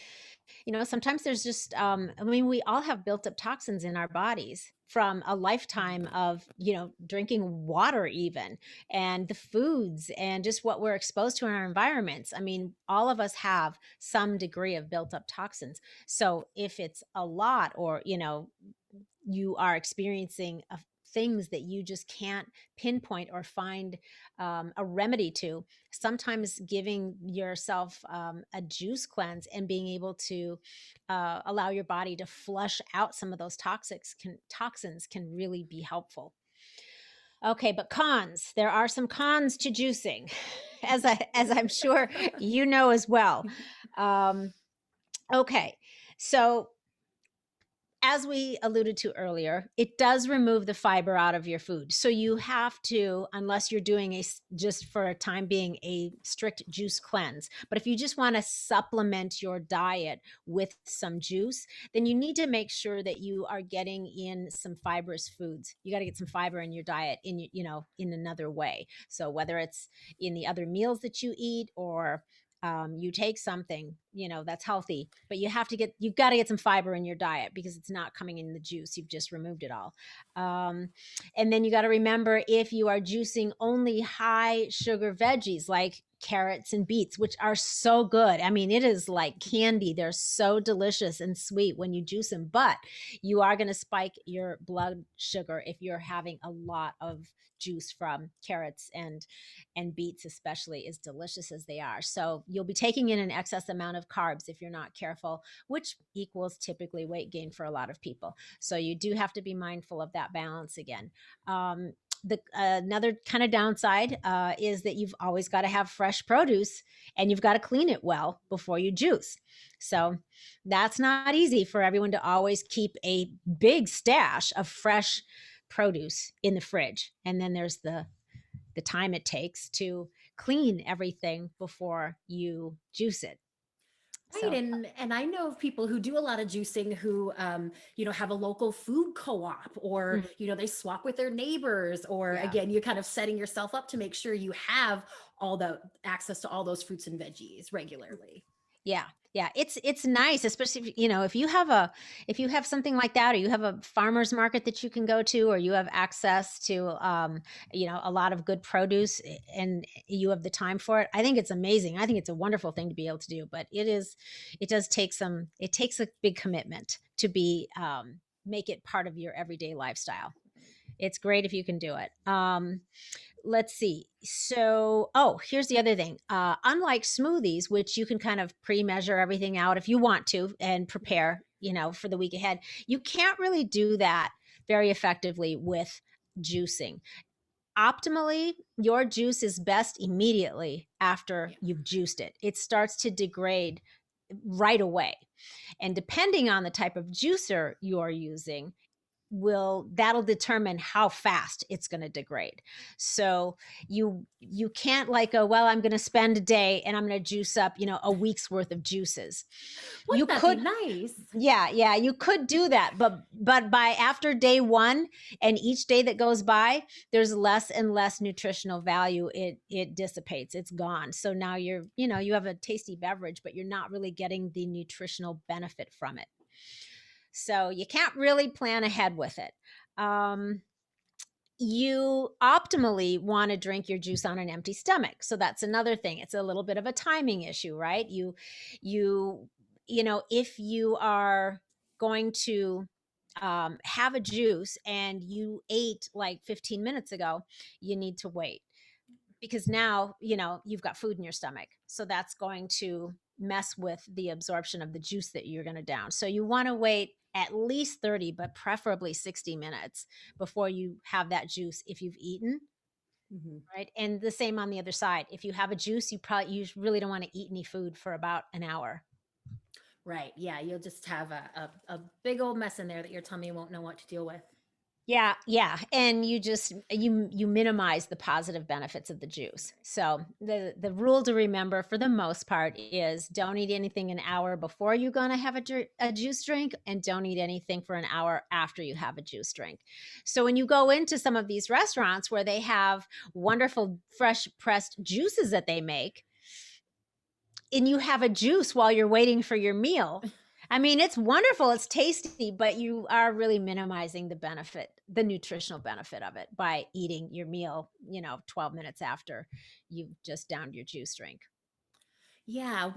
sometimes there's just I mean, we all have built up toxins in our bodies from a lifetime of drinking water, even, and the foods and just what we're exposed to in our environments. I mean, all of us have some degree of built up toxins. So if it's a lot, or you are experiencing things that you just can't pinpoint or find a remedy to, sometimes giving yourself a juice cleanse and being able to allow your body to flush out some of those toxins can really be helpful. Okay, but cons. There are some cons to juicing, as I'm sure you know as well. Um, okay, so as we alluded to earlier, it does remove the fiber out of your food. So you have to, unless you're doing just for a time being, a strict juice cleanse. But if you just want to supplement your diet with some juice, then you need to make sure that you are getting in some fibrous foods. You got to get some fiber in your diet in another way. So whether it's in the other meals that you eat, or you take something that's healthy, but you've got to get some fiber in your diet because it's not coming in the juice. You've just removed it all. um, and then you got to remember, if you are juicing only high sugar veggies like carrots and beets, which are so good. I mean, it is like candy. They're so delicious and sweet when you juice them, but you are going to spike your blood sugar if you're having a lot of juice from carrots and beets, especially, as delicious as they are. So you'll be taking in an excess amount of carbs if you're not careful, which equals typically weight gain for a lot of people. So you do have to be mindful of that balance again. The another kind of downside is that you've always got to have fresh produce, and you've got to clean it well before you juice. So that's not easy for everyone to always keep a big stash of fresh produce in the fridge. And then there's the time it takes to clean everything before you juice it. Right, So and I know of people who do a lot of juicing who have a local food co-op, or mm, they swap with their neighbors, or yeah. again, you're kind of setting yourself up to make sure you have all the access to all those fruits and veggies regularly. Yeah. Yeah, it's nice, especially if you have something like that, or you have a farmer's market that you can go to, or you have access to a lot of good produce, and you have the time for it. I think it's amazing. I think it's a wonderful thing to be able to do, but it takes a big commitment to be make it part of your everyday lifestyle. It's great if you can do it. Let's see. So, oh, here's the other thing. Unlike smoothies, which you can kind of pre-measure everything out if you want to and prepare, for the week ahead, you can't really do that very effectively with juicing. Optimally, your juice is best immediately after Yeah. you've juiced it. It starts to degrade right away. And depending on the type of juicer you're using, that'll determine how fast it's going to degrade. So you can't like go, well, I'm going to spend a day and I'm going to juice up a week's worth of juices. You Wouldn't that be could, nice? yeah, you could do that, but by after day one and each day that goes by, there's less and less nutritional value. It dissipates, it's gone. So now you have a tasty beverage, but you're not really getting the nutritional benefit from it. So you can't really plan ahead with it. Um, you optimally want to drink your juice on an empty stomach. So that's another thing. It's a little bit of a timing issue, right? You, if you are going to have a juice and you ate like 15 minutes ago, you need to wait, because now you've got food in your stomach, so that's going to mess with the absorption of the juice that you're going to down. So you want to wait at least 30, but preferably 60 minutes before you have that juice if you've eaten. Mhm. Right, and the same on the other side. If you have a juice, you really don't want to eat any food for about an hour. Right. Yeah. You'll just have a big old mess in there that your tummy won't know what to deal with. Yeah, and you minimize the positive benefits of the juice. So the rule to remember for the most part is don't eat anything an hour before you're going to have a juice drink, and don't eat anything for an hour after you have a juice drink. So when you go into some of these restaurants where they have wonderful fresh pressed juices that they make, and you have a juice while you're waiting for your meal, I mean, it's wonderful, it's tasty, but you are really minimizing the nutritional benefit of it by eating your meal, 12 minutes after you've just downed your juice drink. Yeah,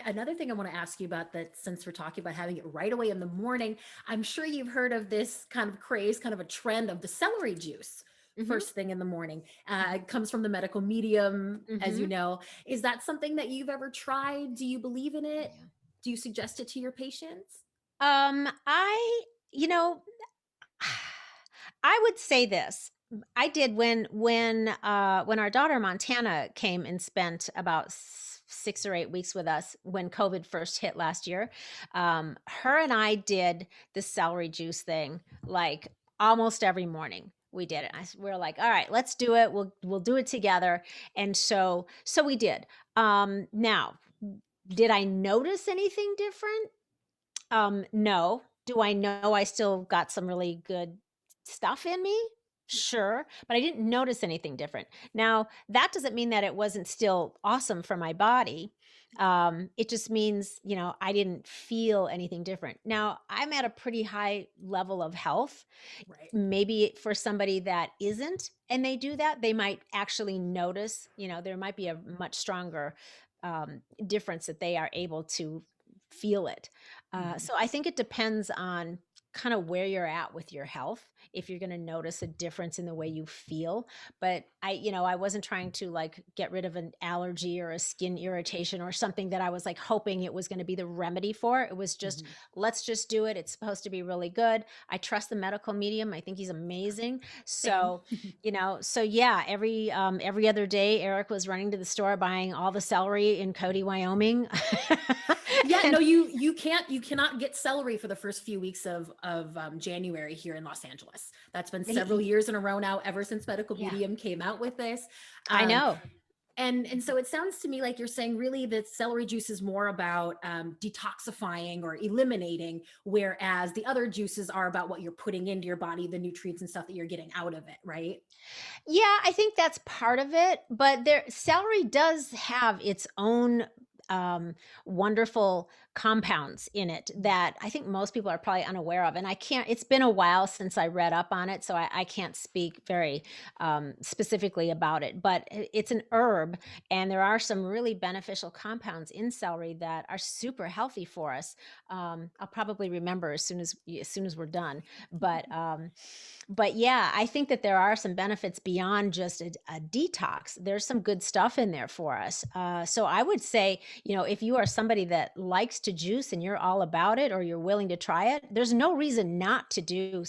another thing I want to ask you about, that since we're talking about having it right away in the morning, I'm sure you've heard of this kind of craze, kind of a trend of the celery juice Mm-hmm. first thing in the morning. It comes from the medical medium, as you Mm-hmm. know. Is that something that you've ever tried? Do you believe in it? Yeah. Do you suggest it to your patients? I, you know, I would say this. I did when our daughter Montana came and spent about 6 or 8 weeks with us when COVID first hit last year. Her and I did the celery juice thing like almost every morning. We did it. We were like, all right, let's do it. We'll do it together. And so we did. Now, did I notice anything different? No. Do I know I still got some really good stuff in me? Sure, but I didn't notice anything different. Now, that doesn't mean that it wasn't still awesome for my body. It just means, I didn't feel anything different. Now, I'm at a pretty high level of health. Right. Maybe for somebody that isn't, and they do that, they might actually notice, there might be a much stronger difference that they are able to feel it. Mhm. So I think it depends on kind of where you're at with your health, if you're going to notice a difference in the way you feel. But I wasn't trying to like get rid of an allergy or a skin irritation or something that I was like hoping it was going to be the remedy for. It was just, Mhm. let's just do it. It's supposed to be really good. I trust the medical medium. I think he's amazing. Same. So, so yeah, every other day Eric was running to the store buying all the celery in Cody, Wyoming. Yeah, no, And you cannot get celery for the first few weeks of January here in Los Angeles. That's been several he, years in a row now, ever since Medical yeah, Medium came out with this. I Um, know. and so it sounds to me like you're saying really that celery juice is more about detoxifying or eliminating, whereas the other juices are about what you're putting into your body, the nutrients and stuff that you're getting out of it, right? Yeah, I think that's part of it, but celery does have its own wonderful compounds in it that I think most people are probably unaware of. And it's been a while since I read up on it, so I can't speak very specifically about it, but it's an herb, and there are some really beneficial compounds in celery that are super healthy for us. I'll probably remember as soon as we're done, but yeah, I think that there are some benefits beyond just a detox. There's some good stuff in there for us. So I would say, if you are somebody that likes to juice and you're all about it, or you're willing to try it, there's no reason not to do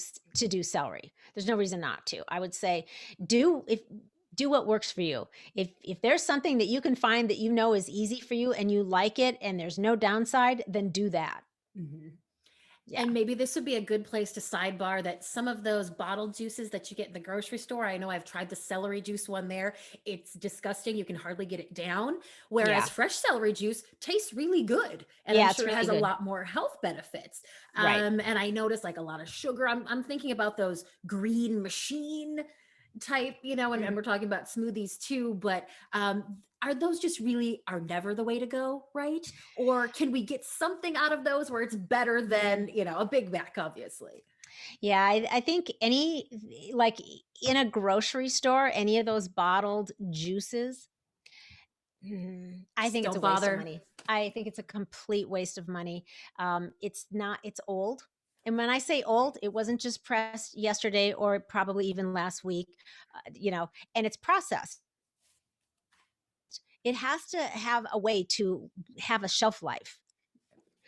celery. There's no reason not to. I would say do what works for you. If there's something that you can find that is easy for you and you like it and there's no downside, then do that. Mhm. Yeah. And maybe this would be a good place to sidebar that some of those bottled juices that you get in the grocery store, I know I've tried the celery juice one there. It's disgusting. You can hardly get it down. Whereas Yeah. fresh celery juice tastes really good. And I'm Yeah, it's sure it really has a good. lot more health benefits. Right. And I noticed like a lot of sugar. I'm thinking about those green machine type, and we're talking about smoothies too, but are those just really are never the way to go, right? Or can we get something out of those where it's better Mm. than, a Big Mac, obviously? Yeah, I think like in a grocery store, any of those bottled juices, I Just think it's don't a waste of bother. money. I think it's a complete waste of money. It's not, it's old. And when I say old, it wasn't just pressed yesterday or probably even last week, and it's processed. It has to have a way to have a shelf life.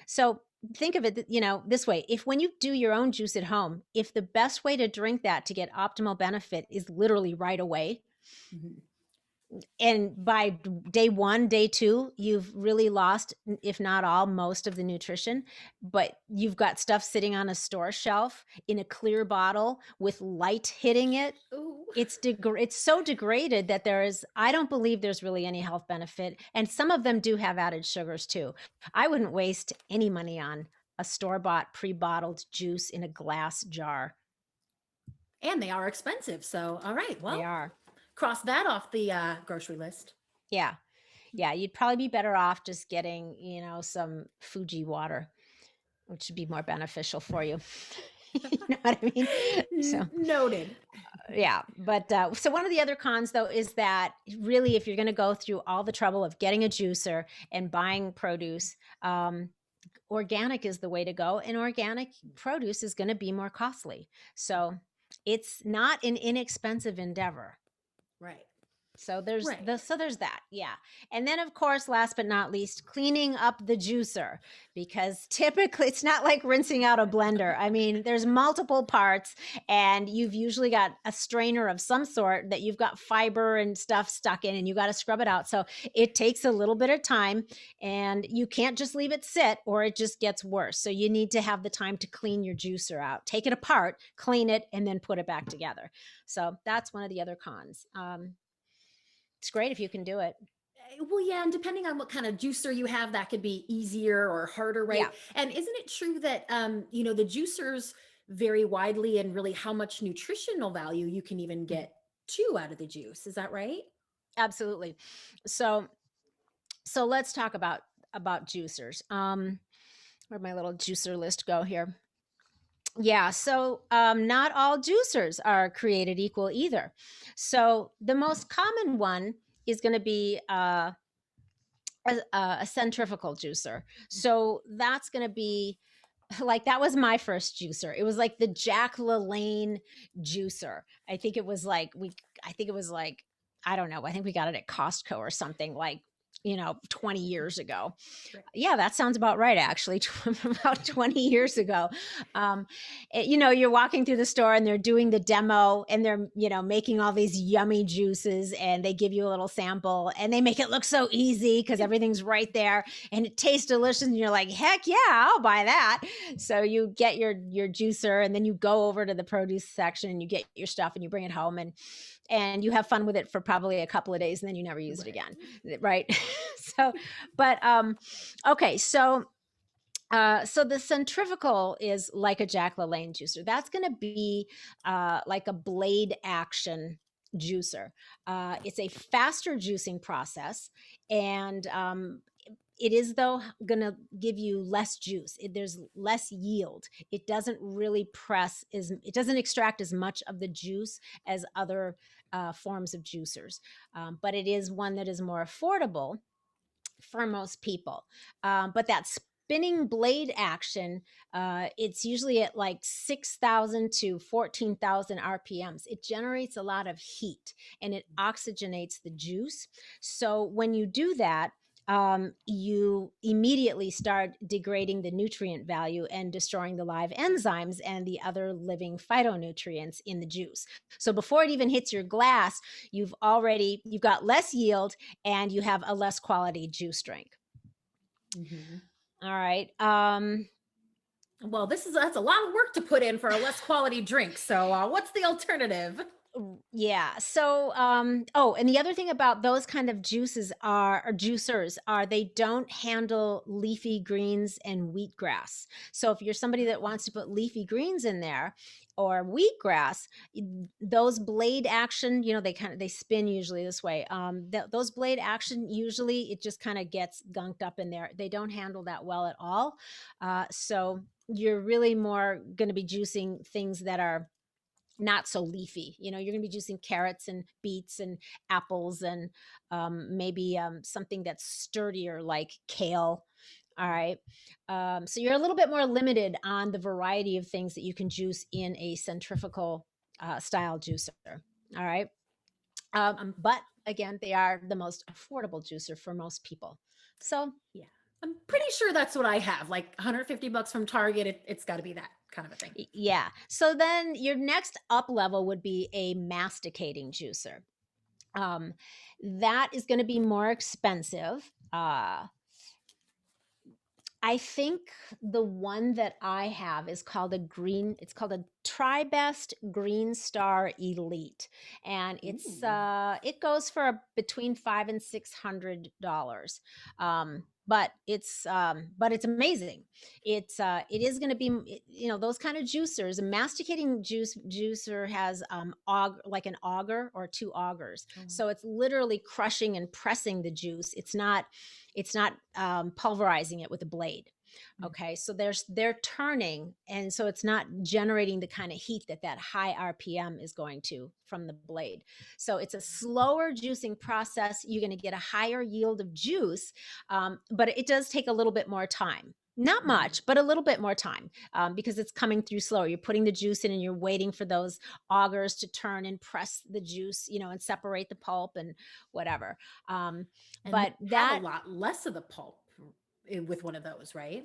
So think of it, this way. If when you do your own juice at home, if the best way to drink that to get optimal benefit is literally right away, Mhm. and by day one, day two, you've really lost, if not all, most of the nutrition, but you've got stuff sitting on a store shelf in a clear bottle with light hitting it. Ooh. It's so degraded that I don't believe there's really any health benefit. And some of them do have added sugars too. I wouldn't waste any money on a store-bought pre-bottled juice in a glass jar. And they are expensive. So, all right. They Well, are. cross that off the grocery list. Yeah. Yeah. You'd probably be better off just getting, some Fuji water, which would be more beneficial for you. You know what I mean? So, Noted. yeah. But so one of the other cons, though, is that really, if you're going to go through all the trouble of getting a juicer and buying produce, organic is the way to go. And organic produce is going to be more costly. So it's not an inexpensive endeavor. Right. Right. So there's that. Yeah. And then of course, last but not least, cleaning up the juicer, because typically it's not like rinsing out a blender. I mean, there's multiple parts, and you've usually got a strainer of some sort that you've got fiber and stuff stuck in, and you got to scrub it out. So it takes a little bit of time, and you can't just leave it sit or it just gets worse. So you need to have the time to clean your juicer out, take it apart, clean it, and then put it back together. So that's one of the other cons. It's great if you can do it. Well, yeah, and depending on what kind of juicer you have, that could be easier or harder, right? Yeah. And isn't it true that the juicers vary widely and really how much nutritional value you can even get too out of the juice. Is that right? Absolutely. So so let's talk about juicers. Where'd my little juicer list go here? Yeah, so not all juicers are created equal either. So the most common one is going to be a centrifugal juicer. So that's going to be like, that was my first juicer. It was like the Jack LaLanne juicer. I think it was like I think it was like, I don't know. I think we got it at Costco or something, like, 20 years ago. Right. Yeah, that sounds about right, actually. About 20 years ago. You're walking through the store and they're doing the demo, and they're, making all these yummy juices, and they give you a little sample, and they make it look so easy because everything's right there and it tastes delicious. And you're like, heck yeah, I'll buy that. So you get your juicer, and then you go over to the produce section and you get your stuff and you bring it home, and you have fun with it for probably a couple of days, and then you never use it again. Right. So, but, okay. So the centrifugal is like a Jack LaLanne juicer. That's going to be like a blade action juicer. It's a faster juicing process, and it is, though, going to give you less juice. There's less yield. It doesn't really it doesn't extract as much of the juice as other forms of juicers, but it is one that is more affordable for most people. But that spinning blade action, it's usually at like 6,000 to 14,000 RPMs. It generates a lot of heat and it oxygenates the juice. So when you do that, you immediately start degrading the nutrient value and destroying the live enzymes and the other living phytonutrients in the juice. So before it even hits your glass, you've got less yield and you have a less quality juice drink. Mm-hmm. All right. Well, that's a lot of work to put in for a less quality drink. So, what's the alternative? Yeah. So, and the other thing about those kind of or juicers, they don't handle leafy greens and wheatgrass. So if you're somebody that wants to put leafy greens in there or wheatgrass, those blade action, they spin usually this way. Those blade action, usually it just kind of gets gunked up in there. They don't handle that well at all. So you're really more going to be juicing things that are not so leafy. You're going to be juicing carrots and beets and apples and maybe something that's sturdier like kale. All right. So you're a little bit more limited on the variety of things that you can juice in a centrifugal style juicer. All right. But again, they are the most affordable juicer for most people. So Yeah, I'm pretty sure that's what I have. Like 150 bucks from Target. It's got to be that kind of a thing. yeah. So then your next up level would be a masticating juicer. That is going to be more expensive. I think the one that I have is called it's called a TriBest Green Star Elite. And it goes for between $500 and $600. But it's amazing. It is going to be, those kind of juicers. A masticating juicer has like an auger or two augers. So it's literally crushing and pressing the juice. It's not pulverizing it with a blade. Okay, so they're turning, and so it's not generating the kind of heat that high RPM is going to from the blade. So it's a slower juicing process. You're going to get a higher yield of juice, but it does take a little bit more time. Not much, but a little bit more time, because it's coming through slower. You're putting the juice in and you're waiting for those augers to turn and press the juice, and separate the pulp and whatever. But have a lot less of the pulp with one of those, right?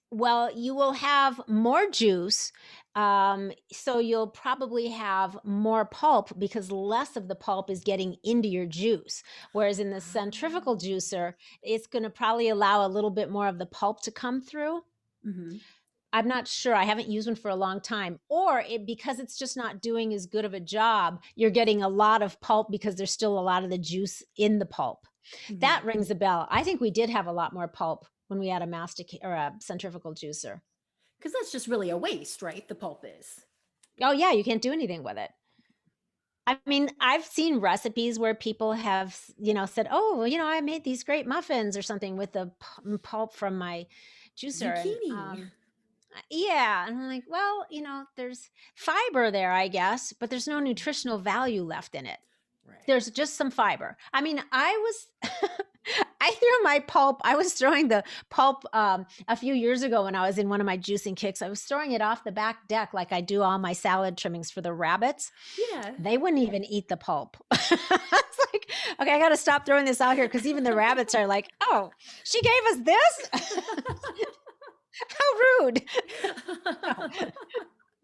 Well, you will have more juice. So you'll probably have more pulp because less of the pulp is getting into your juice. Whereas in the centrifugal juicer, it's going to probably allow a little bit more of the pulp to come through. Mm-hmm. I'm not sure. I haven't used one for a long time. Or because it's just not doing as good of a job, you're getting a lot of pulp because there's still a lot of the juice in the pulp. Mm-hmm. That rings a bell. I think we did have a lot more pulp when we had a centrifugal juicer. Because that's just really a waste, right? The pulp is. Oh yeah, you can't do anything with it. I mean, I've seen recipes where people have, said, "Oh, well, I made these great muffins or something with the pulp from my juicer." And Zucchini. yeah, and I'm like, "Well, there's fiber there, I guess, but there's no nutritional value left in it. Right. There's just some fiber." I mean, I was I threw my pulp. I was throwing the pulp a few years ago when I was in one of my juicing kicks. I was throwing it off the back deck like I do all my salad trimmings for the rabbits. Yeah. They wouldn't even eat the pulp. It's like, okay, I got to stop throwing this out here because even the rabbits are like, "Oh, she gave us this? How rude." No,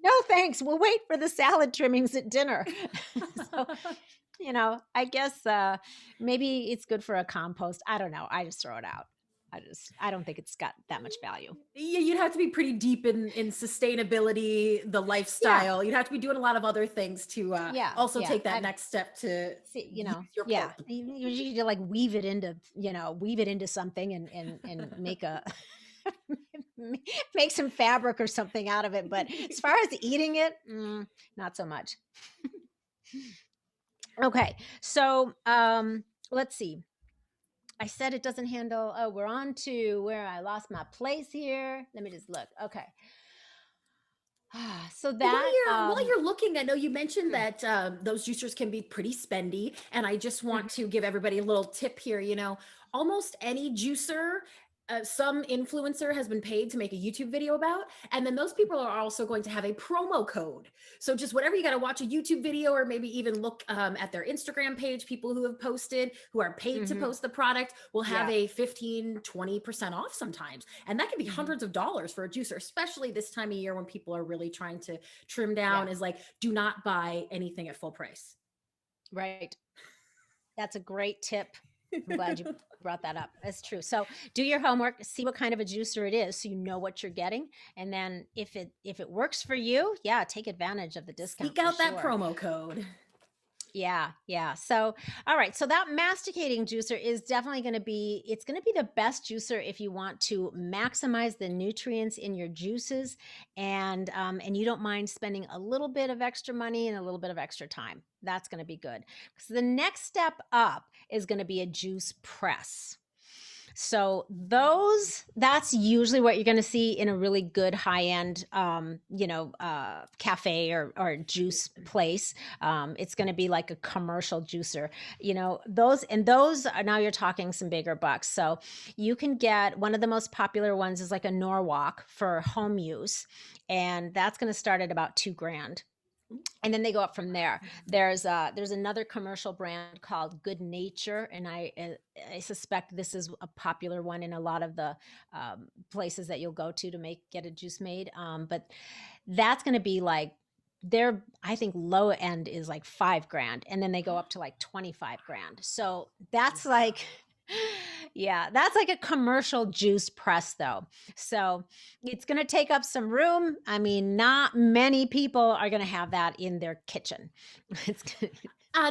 no, thanks. We'll wait for the salad trimmings at dinner. So, I guess maybe it's good for a compost. I don't know. I just throw it out. I don't think it's got that much value. Yeah, you'd have to be pretty deep in sustainability, the Yeah. lifestyle. You'd have to be doing a lot of other things to Yeah. also Yeah. take that next step to See, use your yeah. pulp. You need to like weave it into something and make a make some fabric or something out of it. But as far as eating it, not so much. Okay. So let's see. I said it doesn't handle. Oh, we're on to where I lost my place here. Let me just look. Okay. So Well, that while you're looking, I know you mentioned mm, that those juicers can be pretty spendy, and I just want mhm, to give everybody a little tip here. Almost any juicer, some influencer has been paid to make a YouTube video about, and then those people are also going to have a promo code. So just whatever you got to watch a YouTube video, or maybe even look at their Instagram page, people who have posted, who are paid to mhm, post the product, will have yeah. a 15-20% off sometimes. And that can be Mhm, hundreds of dollars for a juicer, especially this time of year when people are really trying to trim yeah. down. Is like, do not buy anything at full price. Right. That's a great tip. I'm glad you brought that up. That's true. So do your homework, see what kind of a juicer it is so you know what you're getting. And then if it works for you, yeah, take advantage of the discount Sneak for out that sure. promo code. Yeah, yeah. So, all right. So that masticating juicer is definitely it's going to be the best juicer if you want to maximize the nutrients in your juices and you don't mind spending a little bit of extra money and a little bit of extra time. That's going to be good. So the next step up is going to be a juice press. So that's usually what you're going to see in a really good high end, cafe or juice place. It's going to be like a commercial juicer. Those are, now you're talking some bigger bucks. So you can get one of the most popular ones is like a Norwalk for home use, and that's going to start at about $2,000 and then they go up from there. There's another commercial brand called Good Nature, and I suspect this is a popular one in a lot of the places that you'll go to get a juice made. But that's going to be like their, I think, low end is like $5,000, and then they go up to like $25,000. So that's Wow. like yeah, that's like a commercial juice press though. So it's going to take up some room. I mean, not many people are going to have that in their kitchen. It's gonna,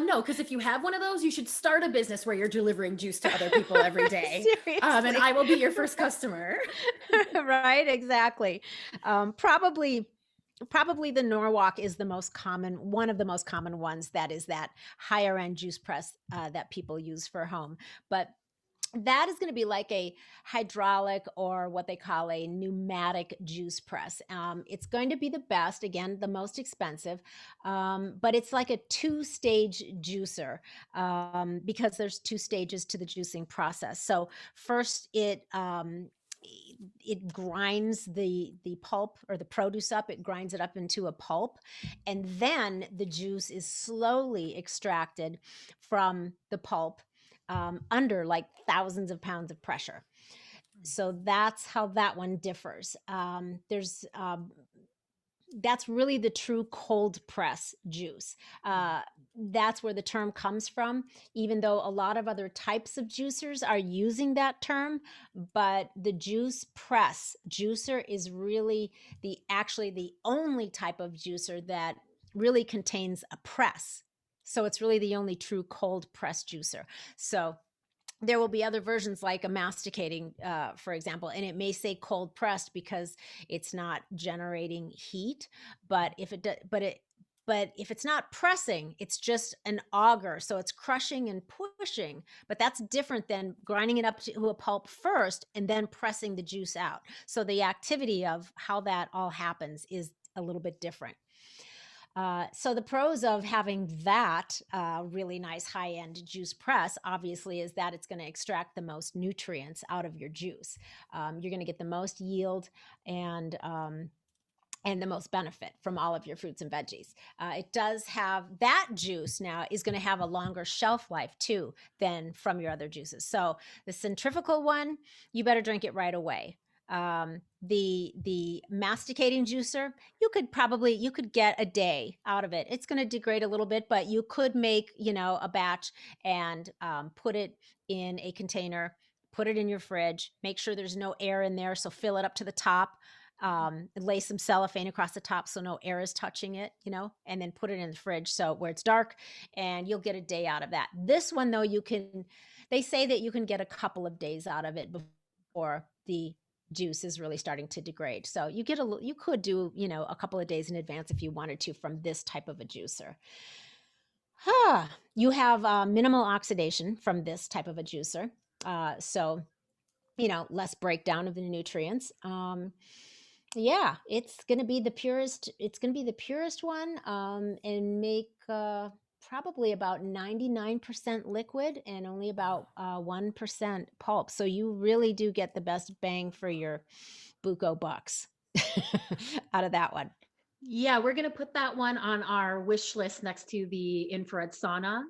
No, because if you have one of those, you should start a business where you're delivering juice to other people every day. And seriously. I will be your first customer. Right, exactly. Probably the Norwalk is one of the most common ones that is that higher end juice press that people use for home. But that is going to be like a hydraulic or what they call a pneumatic juice press. It's going to be the best, again, the most expensive, but it's like a two-stage juicer because there's two stages to the juicing process. So first, it grinds the pulp or the produce up. It grinds it up into a pulp, and then the juice is slowly extracted from the pulp under like thousands of pounds of pressure. So that's how that one differs. That's really the true cold press juice. That's where the term comes from, even though a lot of other types of juicers are using that term. But the juice press juicer is really actually the only type of juicer that really contains a press. So it's really the only true cold press juicer. So there will be other versions like a masticating, for example, and it may say cold pressed because it's not generating heat. But if it, but if it's not pressing, it's just an auger. So it's crushing and pushing, but that's different than grinding it up to a pulp first and then pressing the juice out. So the activity of how that all happens is a little bit different. So the pros of having that really nice high-end juice press, obviously, is that it's going to extract the most nutrients out of your juice. You're going to get the most yield and the most benefit from all of your fruits and veggies. It does have that juice now is going to have a longer shelf life too than from your other juices. So the centrifugal one, you better drink it right away. The masticating juicer, you could get a day out of it. It's going to degrade a little bit, but you could make, a batch and put it in a container, put it in your fridge, make sure there's no air in there. So fill it up to the top, lay some cellophane across the top so no air is touching it, and then put it in the fridge so where it's dark, and you'll get a day out of that. This one though, they say that you can get a couple of days out of it before the juice is really starting to degrade. So you could do, a couple of days in advance if you wanted to from this type of a juicer. You have minimal oxidation from this type of a juicer. So, less breakdown of the nutrients. Yeah, it's going to be the purest. It's going to be the purest one, and make probably about 99% liquid and only about 1% pulp. So you really do get the best bang for your buco bucks out of that one. Yeah, we're going to put that one on our wish list next to the infrared sauna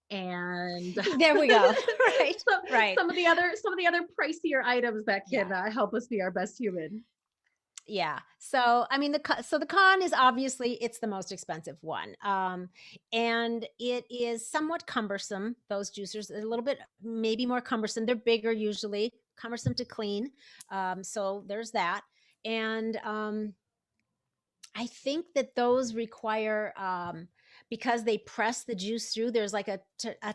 and There we go. Right, some, right. some of the other pricier items that can Yeah. help us be our best human. Yeah. So, I mean, the con is obviously it's the most expensive one. And it is somewhat cumbersome. Those juicers are a little bit, maybe more cumbersome. They're bigger usually, cumbersome to clean. So there's that. And I think that those require, because they press the juice through, there's like a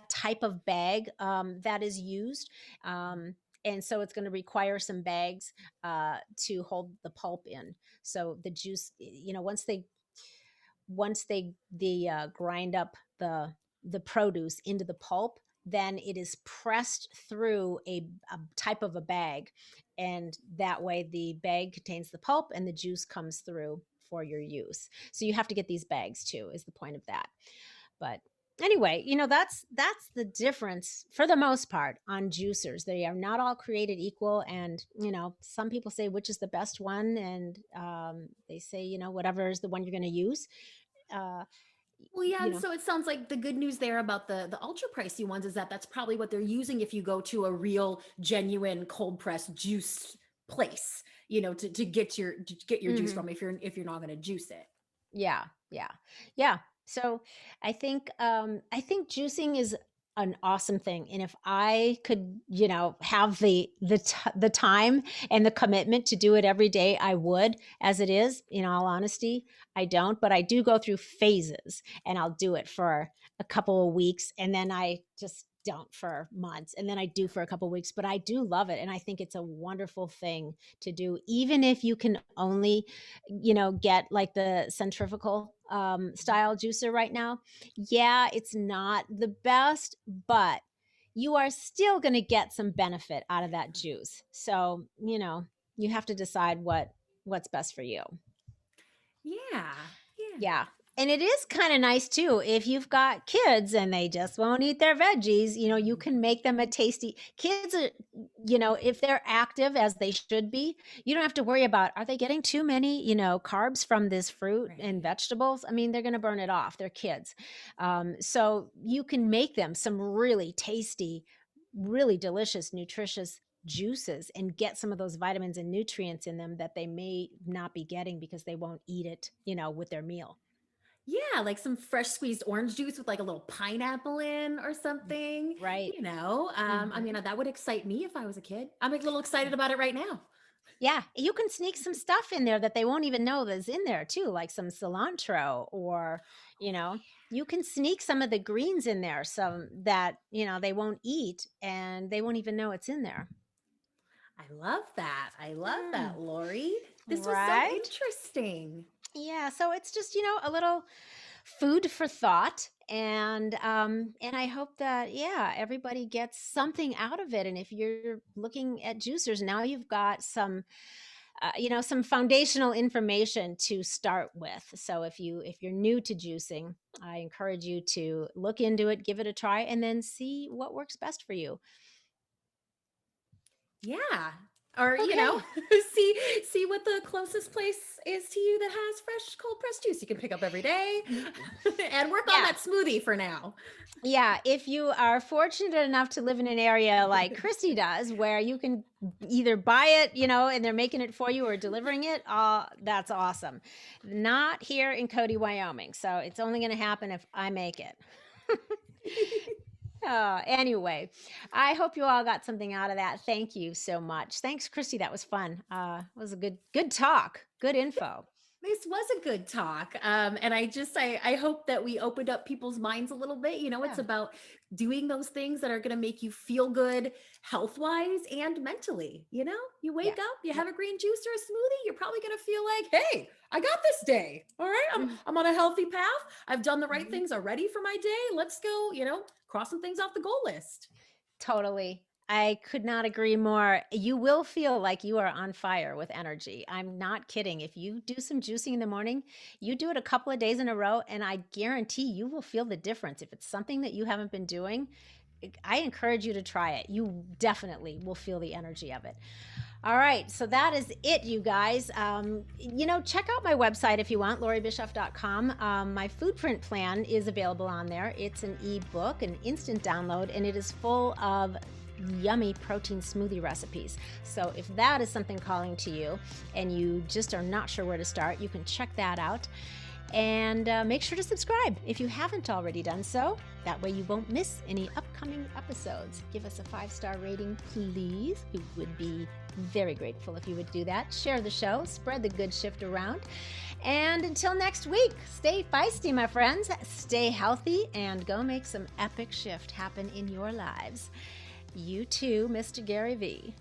type of bag that is used. And so it's going to require some bags to hold the pulp in. So the juice, once they grind up the produce into the pulp, then it is pressed through a type of a bag, and that way the bag contains the pulp and the juice comes through for your use. So you have to get these bags too, is the point of that. But anyway, that's the difference for the most part on juicers. They are not all created equal, and some people say which is the best one, and they say whatever is the one you're going to use. uh, Well, yeah, you and know so it sounds like the good news there about the ultra pricey ones is that that's probably what they're using if you go to a real genuine cold press juice place, to get your juice mhm. from if you're not going to juice it. Yeah, yeah, yeah. So I think juicing is an awesome thing, and if I could, have the time and the commitment to do it every day, I would. As it is, in all honesty, I don't, but I do go through phases, and I'll do it for a couple of weeks, and then I just don't for months, and then I do for a couple of weeks. But I do love it, and I think it's a wonderful thing to do, even if you can only get like the centrifugal style juicer right now. Yeah, it's not the best, but you are still going to get some benefit out of that juice. So, you have to decide what's best for you. Yeah. Yeah. Yeah. And it is kind of nice too. If you've got kids and they just won't eat their veggies, you can make them a tasty. Kids are, if they're active as they should be, you don't have to worry about are they getting too many, carbs from this fruit and Right. vegetables? I mean, they're going to burn it off. They're kids. So you can make them some really tasty, really delicious, nutritious juices and get some of those vitamins and nutrients in them that they may not be getting because they won't eat it, with their meal. Yeah, like some fresh squeezed orange juice with like a little pineapple in or something. Right. I mean, Mhm. that would excite me if I was a kid. I'm a little excited about it right now. Yeah, you can sneak some stuff in there that they won't even know that's in there too, like some cilantro or, you know, You can sneak some of the greens in there, some that, they won't eat and they won't even know it's in there. I love that. I love Mm, that, Loree. This was so right? interesting. Yeah, so it's just, a little food for thought, and I hope that, yeah, everybody gets something out of it. And if you're looking at juicers now, you've got some foundational information to start with. So if you're new to juicing, I encourage you to look into it, give it a try, and then see what works best for you. Yeah. Or, Okay. see what the closest place is to you that has fresh cold pressed juice you can pick up every day and work on Yeah. that smoothie for now. Yeah, if you are fortunate enough to live in an area like Christy does, where you can either buy it, and they're making it for you or delivering it, that's awesome. Not here in Cody, Wyoming. So it's only going to happen if I make it. Anyway, I hope you all got something out of that. Thank you so much. Thanks, Christy. That was fun. It was a good talk, good info. This was a good talk. And I hope that we opened up people's minds a little bit. It's Yeah. about doing those things that are going to make you feel good health wise and mentally. You wake Yeah. up, you have a green juice or a smoothie, you're probably going to feel like, hey, I got this day. All right. I'm on a healthy path. I've done the right things already for my day. Let's go, cross some things off the goal list. Totally. I could not agree more. You will feel like you are on fire with energy. I'm not kidding. If you do some juicing in the morning, you do it a couple of days in a row, and I guarantee you will feel the difference. If it's something that you haven't been doing, I encourage you to try it. You definitely will feel the energy of it. All right, so that is it, you guys. Check out my website if you want, loreebischoff.com. My food print plan is available on there. It's an ebook, an instant download, and it is full of yummy protein smoothie recipes. So if that is something calling to you and you just are not sure where to start, you can check that out. And make sure to subscribe if you haven't already done so. That way you won't miss any upcoming episodes. Give us a 5-star rating, please. We would be very grateful if you would do that. Share the show, spread the good shift around. And until next week, stay feisty, my friends. Stay healthy and go make some epic shift happen in your lives. You too, Mr. Gary V.